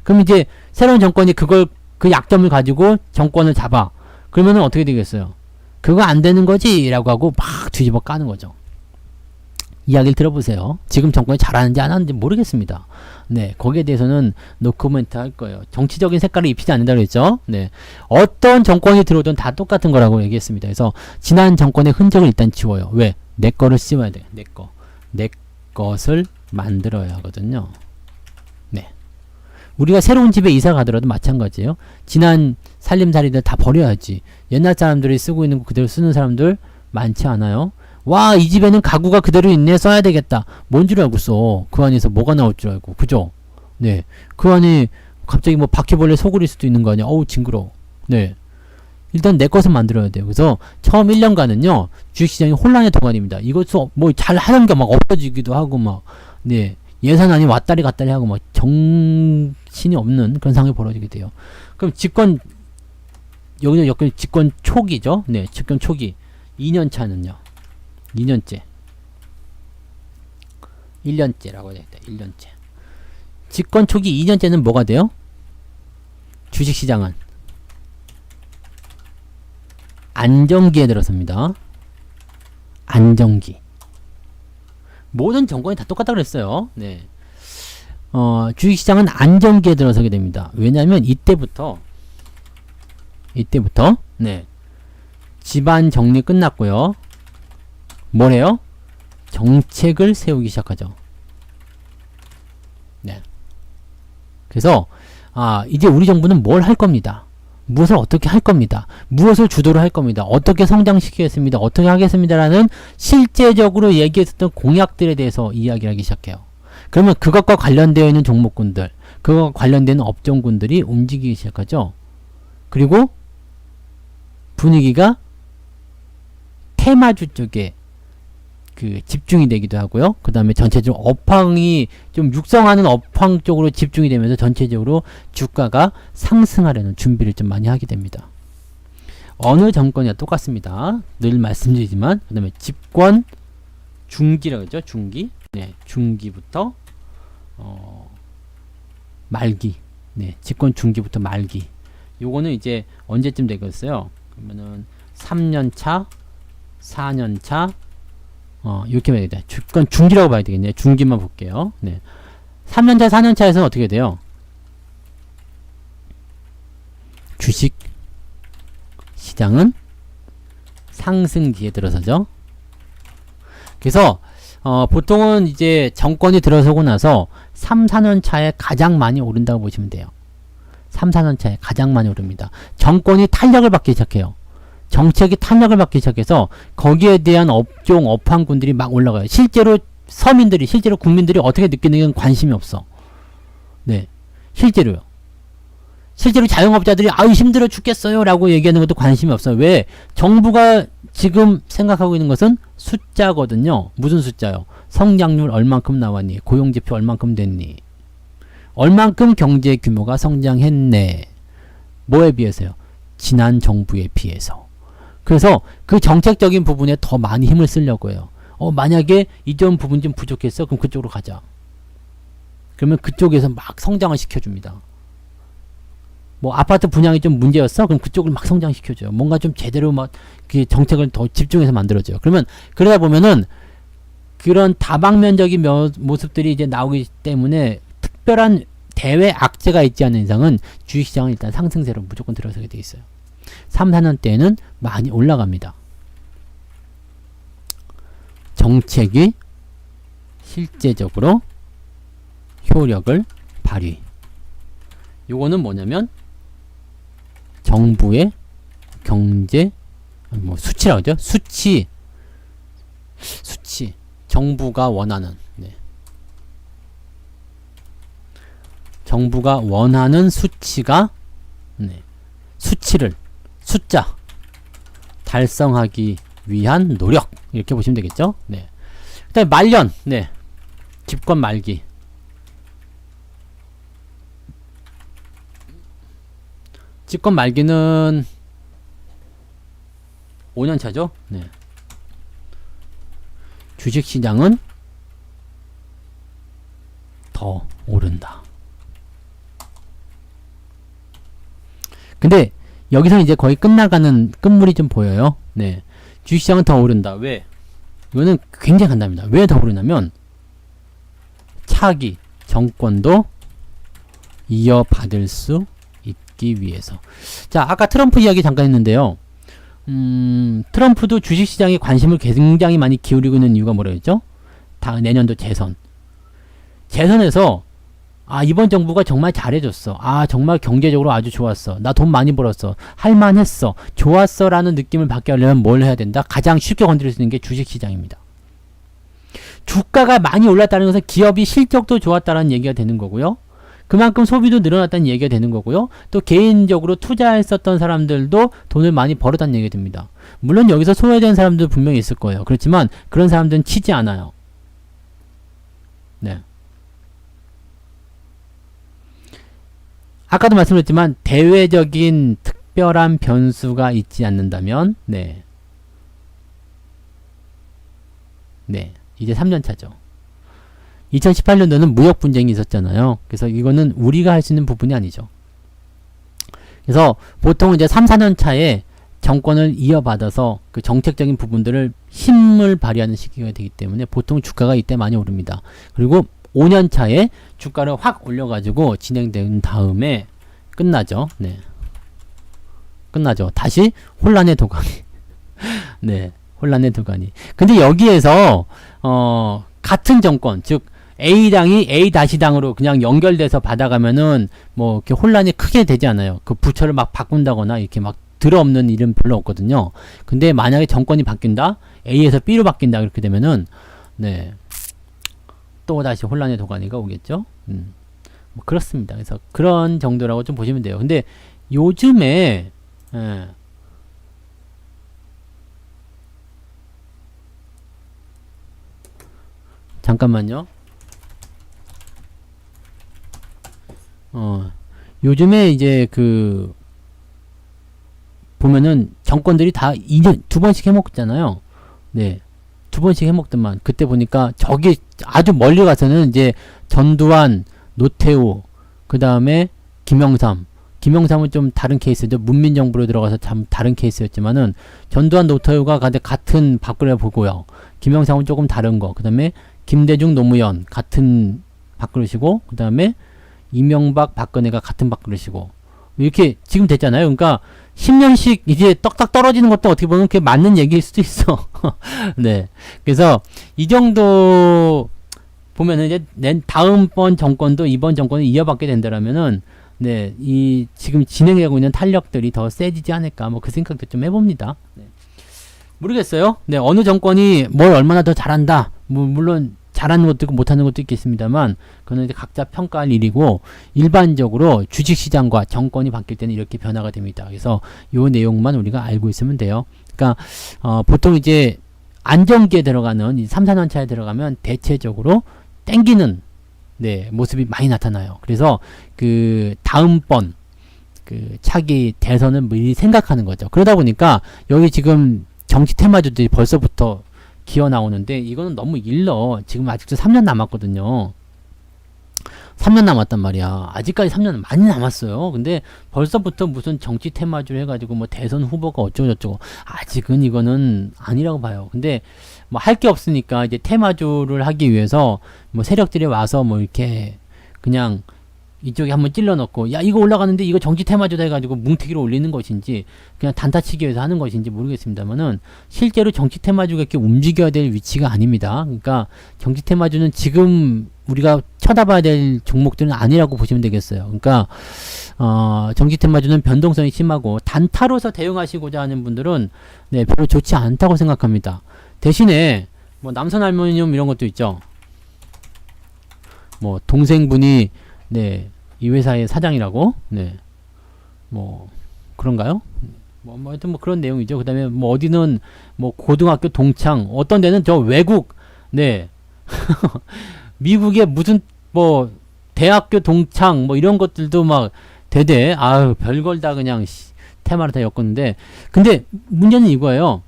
그럼 이제 새로운 정권이 그 약점을 가지고 정권을 잡아. 그러면은 어떻게 되겠어요? 그거 안 되는 거지? 라고 하고 막 뒤집어 까는 거죠. 이야기를 들어보세요. 지금 정권이 잘하는지 안 하는지 모르겠습니다. 네, 거기에 대해서는 노코멘트 할 거예요. 정치적인 색깔을 입히지 않는다고 했죠. 네, 어떤 정권이 들어오든 다 똑같은 거라고 얘기했습니다. 그래서 지난 정권의 흔적을 일단 지워요. 왜? 내 거를 씌워야 돼. 내 것을 만들어야 하거든요. 네, 우리가 새로운 집에 이사 가더라도 마찬가지예요. 지난 살림살이들 다 버려야지. 옛날 사람들이 쓰고 있는 거 그대로 쓰는 사람들 많지 않아요. 와, 이 집에는 가구가 그대로 있네. 써야 되겠다. 뭔 줄 알고 써. 그 안에서 뭐가 나올 줄 알고. 그죠? 네. 그 안에 갑자기 뭐 바퀴벌레 소굴일 수도 있는 거 아니야. 어우, 징그러워. 네. 일단 내 것은 만들어야 돼요. 그래서 처음 1년간은요, 주식시장이 혼란의 동안입니다. 이것도 뭐 잘 하는 게 막 없어지기도 하고 막, 네. 예산안이 왔다리 갔다리 하고 막 정신이 없는 그런 상황이 벌어지게 돼요. 그럼 여기는 집권 초기죠. 네. 집권 초기. 2년 차는요. 2년째. 1년째라고 해야 되겠다. 1년째. 집권 초기 2년째는 뭐가 돼요? 주식시장은 안정기에 들어섭니다. 안정기. 모든 정권이 다 똑같다 그랬어요. 네. 주식시장은 안정기에 들어서게 됩니다. 왜냐하면 이때부터 네. 집안 정리 끝났고요. 뭐래요? 정책을 세우기 시작하죠. 네. 그래서 이제 우리 정부는 뭘 할 겁니다. 무엇을 어떻게 할 겁니다. 무엇을 주도를 할 겁니다. 어떻게 성장시키겠습니다. 어떻게 하겠습니다라는 실제적으로 얘기했었던 공약들에 대해서 이야기를 하기 시작해요. 그러면 그것과 관련되어 있는 종목군들, 그것과 관련되는 업종군들이 움직이기 시작하죠. 그리고 분위기가 테마주 쪽에 집중이 되기도 하고요. 그 다음에 전체적으로 업황이 좀 육성하는 업황 쪽으로 집중이 되면서 전체적으로 주가가 상승하려는 준비를 좀 많이 하게 됩니다. 어느 정권이나 똑같습니다. 늘 말씀드리지만, 그 다음에 집권 중기라고 하죠. 중기. 네, 중기부터 말기. 네, 집권 중기부터 말기. 요거는 이제 언제쯤 되겠어요? 그러면은 3년차, 4년차, 이렇게 봐야 돼. 집권 중기라고 봐야 되겠네요. 중기만 볼게요. 네. 3년차, 4년차에서는 어떻게 돼요? 주식 시장은 상승기에 들어서죠. 그래서 보통은 이제 정권이 들어서고 나서 3, 4년차에 가장 많이 오른다고 보시면 돼요. 3, 4년차에 가장 많이 오릅니다. 정권이 탄력을 받기 시작해요. 정책이 탄력을 받기 시작해서 거기에 대한 업종, 업황군들이 막 올라가요. 실제로 서민들이, 실제로 국민들이 어떻게 느끼는 건 관심이 없어. 네. 실제로요. 실제로 자영업자들이 힘들어 죽겠어요 라고 얘기하는 것도 관심이 없어요. 왜? 정부가 지금 생각하고 있는 것은 숫자거든요. 무슨 숫자요? 성장률 얼만큼 나왔니? 고용지표 얼만큼 됐니? 얼만큼 경제 규모가 성장했네. 뭐에 비해서요? 지난 정부에 비해서. 그래서 그 정책적인 부분에 더 많이 힘을 쓰려고 해요. 만약에 이전 부분 좀 부족했어? 그럼 그쪽으로 가자. 그러면 그쪽에서 막 성장을 시켜줍니다. 뭐 아파트 분양이 좀 문제였어? 그럼 그쪽을 막 성장시켜줘요. 뭔가 좀 제대로 막 그 정책을 더 집중해서 만들어줘요. 그러면 그러다 보면은 그런 다방면적인 모습들이 이제 나오기 때문에 특별한 대외 악재가 있지 않는 이상은 주식시장은 일단 상승세로 무조건 들어서게 돼 있어요. 3, 4년 때에는 많이 올라갑니다. 정책이 실제적으로 효력을 발휘. 요거는 뭐냐면 정부의 경제 수치라고 하죠. 수치. 정부가 원하는 정부가 원하는 수치가 수치를 숫자 달성하기 위한 노력 이렇게 보시면 되겠죠. 네. 그다음에 말년 집권 말기. 집권 말기는 5년 차죠. 네. 주식 시장은 더 오른다. 근데 여기서 이제 거의 끝나가는 끝물이 좀 보여요. 네. 주식시장은 더 오른다. 왜? 이거는 굉장히 간단합니다. 왜 더 오르냐면 차기 정권도 이어받을 수 있기 위해서. 자, 아까 트럼프 이야기 잠깐 했는데요. 트럼프도 주식시장에 관심을 굉장히 많이 기울이고 있는 이유가 뭐라 했죠? 내년도 재선. 재선에서 아, 이번 정부가 정말 잘해줬어. 아, 정말 경제적으로 아주 좋았어. 나 돈 많이 벌었어. 할만했어. 좋았어. 라는 느낌을 받게 하려면 뭘 해야 된다? 가장 쉽게 건드릴 수 있는 게 주식시장입니다. 주가가 많이 올랐다는 것은 기업이 실적도 좋았다는 얘기가 되는 거고요. 그만큼 소비도 늘어났다는 얘기가 되는 거고요. 또 개인적으로 투자했었던 사람들도 돈을 많이 벌었다는 얘기가 됩니다. 물론 여기서 소외된 사람도 분명히 있을 거예요. 그렇지만 그런 사람들은 치지 않아요. 네. 아까도 말씀드렸지만 대외적인 특별한 변수가 있지 않는다면 네. 이제 3년차죠. 2018년도는 무역 분쟁이 있었잖아요. 그래서 이거는 우리가 할 수 있는 부분이 아니죠. 그래서 보통 이제 3, 4년 차에 정권을 이어받아서 그 정책적인 부분들을 힘을 발휘하는 시기가 되기 때문에 보통 주가가 이때 많이 오릅니다. 그리고 5년 차에 주가를 확 올려가지고 진행된 다음에 끝나죠. 네. 끝나죠. 다시 혼란의 도가니. 네. 혼란의 도가니. 근데 여기에서, 같은 정권, 즉, A당이 A-당으로 그냥 연결돼서 받아가면은 뭐 이렇게 혼란이 크게 되지 않아요. 그 부처를 막 바꾼다거나 이렇게 막 들어없는 일은 별로 없거든요. 근데 만약에 정권이 바뀐다? A에서 B로 바뀐다 그렇게 되면은 네. 또 다시 혼란의 도가니가 오겠죠. 뭐 그렇습니다. 그래서 그런 정도라고 좀 보시면 돼요. 근데 요즘에 잠깐만요. 요즘에 이제 그 보면은 정권들이 다 2년 2번씩 해먹잖아요. 네. 2번씩 해먹더만 그때 보니까 저기 아주 멀리 가서는 이제 전두환, 노태우, 그 다음에 김영삼은 좀 다른 케이스죠. 문민정부로 들어가서 참 다른 케이스였지만은 전두환, 노태우가 같은 밥그릇을 보고요. 김영삼은 조금 다른 거. 그 다음에 김대중, 노무현 같은 밥그릇이고, 그 다음에 이명박, 박근혜가 같은 밥그릇이고 이렇게 지금 됐잖아요. 그러니까 10년씩 이제 떡딱 떨어지는 것도 어떻게 보면 그게 맞는 얘기일 수도 있어. 네. 그래서 이 정도 보면은 이제 다음번 정권도 이번 정권을 이어받게 된다라면은 네, 이 지금 진행하고 있는 탄력들이 더 세지지 않을까 뭐 그 생각도 좀 해봅니다. 네. 모르겠어요. 네, 어느 정권이 뭘 얼마나 더 잘한다. 물론 잘하는 것도 있고 못하는 것도 있겠습니다만 그거는 이제 각자 평가할 일이고 일반적으로 주식시장과 정권이 바뀔 때는 이렇게 변화가 됩니다. 그래서 요 내용만 우리가 알고 있으면 돼요. 그러니까 보통 이제 안정기에 들어가는 3, 4년 차에 들어가면 대체적으로 땡기는 네, 모습이 많이 나타나요. 그래서 그 다음번 그 차기 대선을 미리 생각하는 거죠. 그러다 보니까 여기 지금 정치 테마주들이 벌써부터 기어 나오는데 이거는 너무 일러. 지금 아직도 3년 남았거든요. 3년 남았단 말이야. 아직까지 3년 많이 남았어요. 근데 벌써부터 무슨 정치 테마주를 해가지고 뭐 대선 후보가 어쩌고저쩌고 아직은 이거는 아니라고 봐요. 근데 뭐 할 게 없으니까 이제 테마주를 하기 위해서 뭐 세력들이 와서 뭐 이렇게 그냥 이쪽에 한번 찔러 넣고 야 이거 올라가는데 이거 정치 테마주다 해가지고 뭉티기로 올리는 것인지 그냥 단타치기 위해서 하는 것인지 모르겠습니다만은 실제로 정치 테마주가 이렇게 움직여야 될 위치가 아닙니다. 그러니까 정치 테마주는 지금 우리가 쳐다봐야 될 종목들은 아니라고 보시면 되겠어요. 그러니까 정치 테마주는 변동성이 심하고 단타로서 대응하시고자 하는 분들은 네, 별로 좋지 않다고 생각합니다. 대신에 뭐 남선알루미늄 이런 것도 있죠. 뭐 동생분이 네, 이 회사의 사장이라고, 네, 뭐, 그런가요? 뭐, 하여튼 뭐 그런 내용이죠. 그 다음에 뭐 어디는 뭐 고등학교 동창, 어떤 데는 저 외국, 네, 미국의 무슨 뭐 대학교 동창, 뭐 이런 것들도 막 대대, 아유, 별걸 다 그냥 테마를 다 엮었는데, 근데 문제는 이거예요.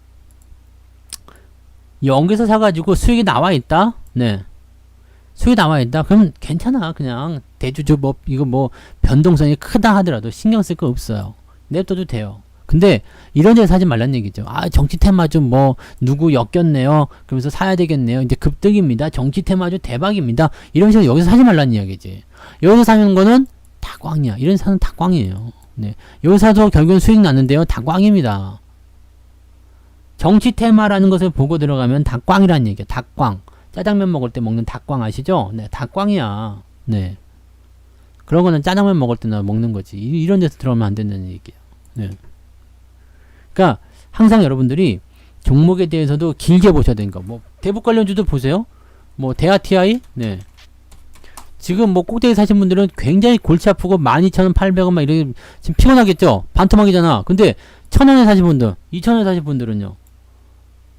여기서 사가지고 수익이 나와 있다? 네. 수익이 나와있다? 그러면 괜찮아. 그냥 대주주 뭐 이거 뭐 변동성이 크다 하더라도 신경 쓸 거 없어요. 냅둬도 돼요. 근데 이런 데서 사지 말란 얘기죠. 아 정치 테마주 뭐 누구 엮였네요. 그러면서 사야 되겠네요. 이제 급등입니다. 정치 테마주 대박입니다. 이런 식으로 여기서 사지 말란 이야기지. 여기서 사는 거는 다 꽝이야. 이런 사는 다 꽝이에요. 네. 여기서 사도 결국은 수익 났는데요. 다 꽝입니다. 정치 테마라는 것을 보고 들어가면 다 꽝이라는 얘기야. 다 꽝. 짜장면 먹을 때 먹는 닭광 아시죠? 네, 닭광이야. 네. 그런 거는 짜장면 먹을 때나 먹는 거지. 이런 데서 들어가면 안 된다는 얘기예요. 네. 그러니까 항상 여러분들이 종목에 대해서도 길게 보셔야 되는 거. 뭐 대북 관련주도 보세요. 뭐 대아TI, 네. 지금 뭐 꼭대기 사신 분들은 굉장히 골치 아프고 12,000원, 800원 막 이렇게 지금 피곤하겠죠. 반토막이잖아. 근데 1,000원에 사신 분들, 2,000원에 사신 분들은요.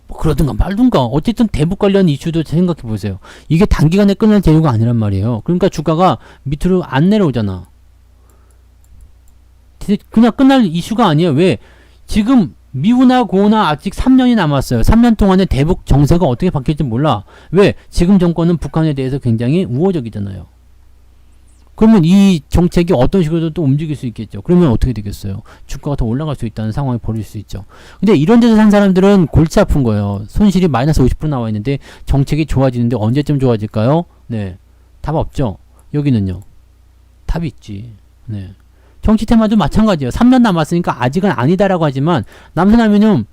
뭐 그러든가 말든가 어쨌든 대북 관련 이슈도 생각해 보세요. 이게 단기간에 끝날 재료가 아니란 말이에요. 그러니까 주가가 밑으로 안 내려오잖아. 그냥 끝날 이슈가 아니에요. 왜? 지금 미우나 고우나 아직 3년이 남았어요. 3년 동안에 대북 정세가 어떻게 바뀔지 몰라. 왜? 지금 정권은 북한에 대해서 굉장히 우호적이잖아요. 그러면 이 정책이 어떤 식으로도 또 움직일 수 있겠죠. 그러면 어떻게 되겠어요? 주가가 더 올라갈 수 있다는 상황이 벌어질 수 있죠. 근데 이런 데서 산 사람들은 골치 아픈 거예요. 손실이 마이너스 50% 나와 있는데 정책이 좋아지는데 언제쯤 좋아질까요? 네. 답 없죠. 여기는요. 답이 있지. 네. 정치 테마도 마찬가지예요. 3년 남았으니까 아직은 아니다라고 하지만 남선하면은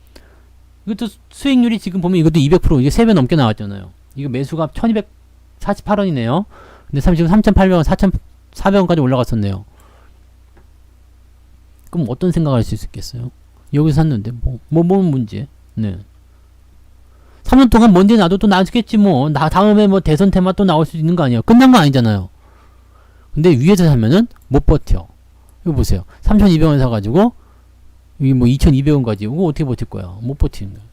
이것도 수익률이 지금 보면 이것도 200% 이게 3배 넘게 나왔잖아요. 이거 매수가 1248원이네요. 근데 지금 3,800원, 4,400원까지 올라갔었네요. 그럼 어떤 생각을 할 수 있겠어요? 여기서 샀는데 뭔 문제? 네. 3년 동안 뭔지 나도 또 나왔겠지 뭐. 다음에 뭐 대선 테마 또 나올 수 있는 거 아니에요? 끝난 거 아니잖아요. 근데 위에서 사면은 못 버텨. 이거 보세요. 3,200원 사가지고 여기 뭐 2,200원까지 이거 어떻게 버틸 거야? 못 버티는 거야.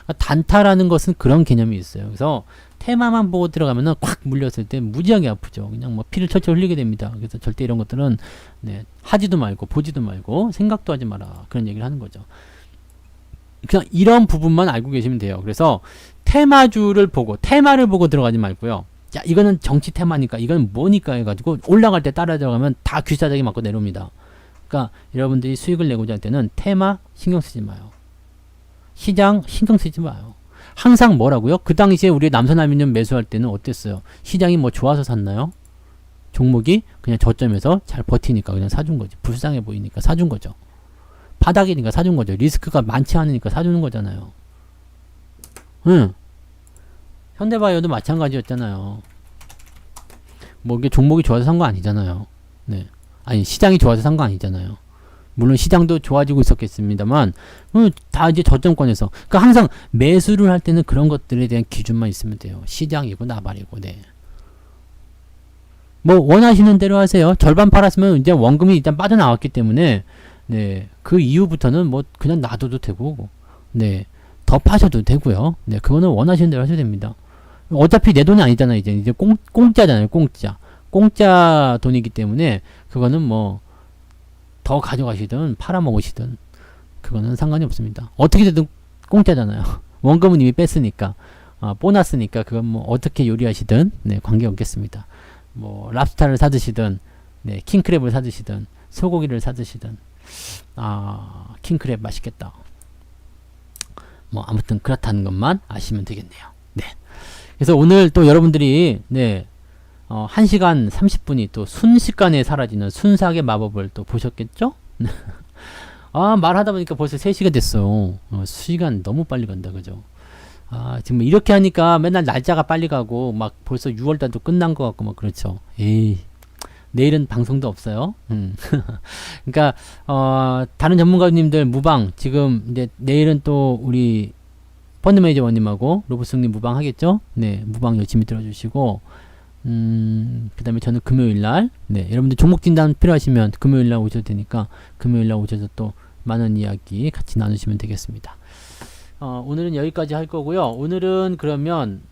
그러니까 단타라는 것은 그런 개념이 있어요. 그래서 테마만 보고 들어가면은 콱 물렸을 때 무지하게 아프죠. 그냥 뭐 피를 철철 흘리게 됩니다. 그래서 절대 이런 것들은 네, 하지도 말고 보지도 말고 생각도 하지 마라. 그런 얘기를 하는 거죠. 그냥 이런 부분만 알고 계시면 돼요. 그래서 테마주를 보고 테마를 보고 들어가지 말고요. 자, 이거는 정치 테마니까 이건 뭐니까 해가지고 올라갈 때 따라 들어가면 다 귀싸대기 맞고 내려옵니다. 그러니까 여러분들이 수익을 내고자 할 때는 테마 신경 쓰지 마요. 시장 신경 쓰지 마요. 항상 뭐라고요? 그 당시에 우리 남선알미늄 매수할 때는 어땠어요? 시장이 뭐 좋아서 샀나요? 종목이 그냥 저점에서 잘 버티니까 그냥 사준 거지. 불쌍해 보이니까 사준 거죠. 바닥이니까 사준 거죠. 리스크가 많지 않으니까 사주는 거잖아요. 응. 현대바이오도 마찬가지였잖아요. 뭐 이게 종목이 좋아서 산 거 아니잖아요. 네. 아니 시장이 좋아서 산 거 아니잖아요. 물론 시장도 좋아지고 있었겠습니다만 다 이제 저점권에서 그러니까 항상 매수를 할 때는 그런 것들에 대한 기준만 있으면 돼요. 시장이고 나발이고 네. 뭐 원하시는 대로 하세요. 절반 팔았으면 이제 원금이 일단 빠져나왔기 때문에 네. 그 이후부터는 뭐 그냥 놔둬도 되고 네. 더 파셔도 되고요. 네. 그거는 원하시는 대로 하셔도 됩니다. 어차피 내 돈이 아니잖아요. 이제 공짜잖아요. 공짜 돈이기 때문에 그거는 뭐 더 가져가시든 팔아먹으시든 그거는 상관이 없습니다. 어떻게 되든 공짜잖아요. 원금은 이미 뺐으니까 보너스니까 그건 뭐 어떻게 요리하시든 네, 관계없겠습니다. 뭐 랍스타를 사드시든 네, 킹크랩을 사드시든 소고기를 사드시든 킹크랩 맛있겠다. 뭐 아무튼 그렇다는 것만 아시면 되겠네요. 네. 그래서 오늘 또 여러분들이 네 1시간 30분이 또 순식간에 사라지는 순삭의 마법을 또 보셨겠죠? 말하다 보니까 벌써 3시가 됐어. 시간 너무 빨리 간다, 그죠? 지금 이렇게 하니까 맨날 날짜가 빨리 가고, 막 벌써 6월달도 끝난 것 같고, 막 그렇죠. 에이, 내일은 방송도 없어요. 그러니까, 다른 전문가님들 무방, 지금 이제 내일은 또 우리 펀드매니저 원님하고 로브스님 무방 하겠죠? 네, 무방 열심히 들어주시고, 그 다음에 저는 금요일날 네 여러분들 종목 진단 필요하시면 금요일날 오셔도 되니까 금요일날 오셔서 또 많은 이야기 같이 나누시면 되겠습니다. 오늘은 여기까지 할 거고요. 오늘은 그러면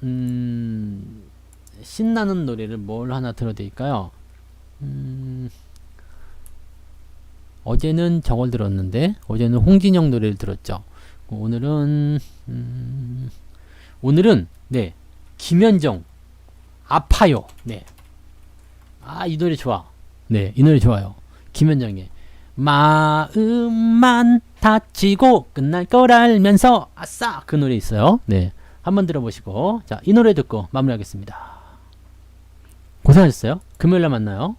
신나는 노래를 뭘 하나 들어드릴까요? 어제는 저걸 들었는데 어제는 홍진영 노래를 들었죠. 오늘은 네 김현정 아파요. 네. 이 노래 좋아. 네, 이 노래 좋아요. 김현정의 마음만 다치고 끝날 걸 알면서 아싸 그 노래 있어요. 네, 한번 들어보시고 자, 이 노래 듣고 마무리하겠습니다. 고생하셨어요. 금요일날 만나요.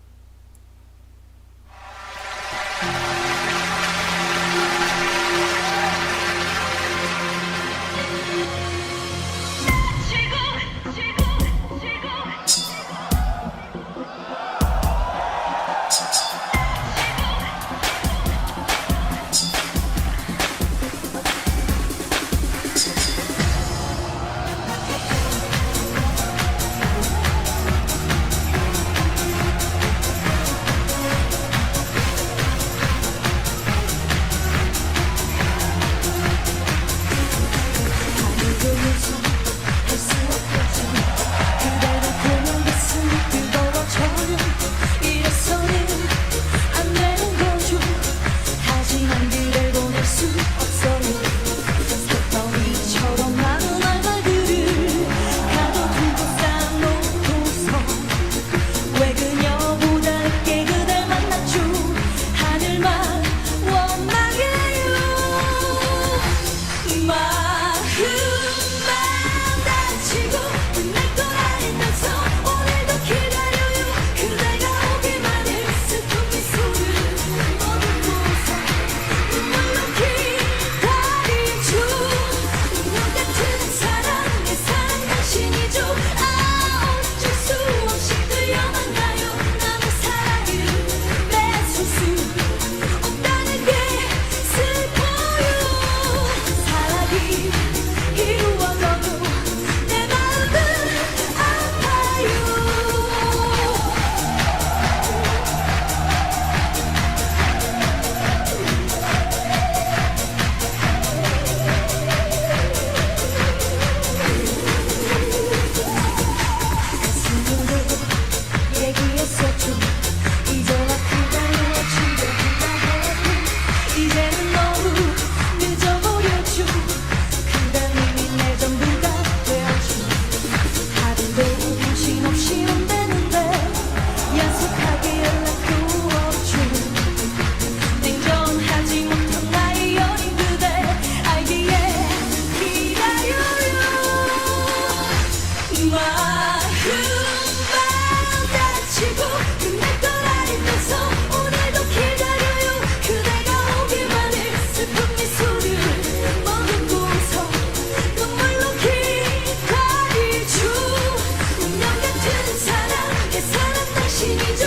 약속이 이루어져도 내 마음은 아파요. 가슴으로 얘기했었죠. 이제와 그다음에 충분하다 해도 이제는 너무 늦어버렸죠. 그단 이미 내 전부가 되었죠. 하루도 정신없이 온다는데 약속하게 연락도 없죠. 냉정하지 못한 나의 여린 그대 알기에 기다려요. 마음만 다치고 끝날 걸 알면서 오늘도 기다려요. 그대가 오기만을 슬픈 미소를 머금고서 눈물로 기다리죠. 운명 같은 사랑 내 사랑 당신이죠.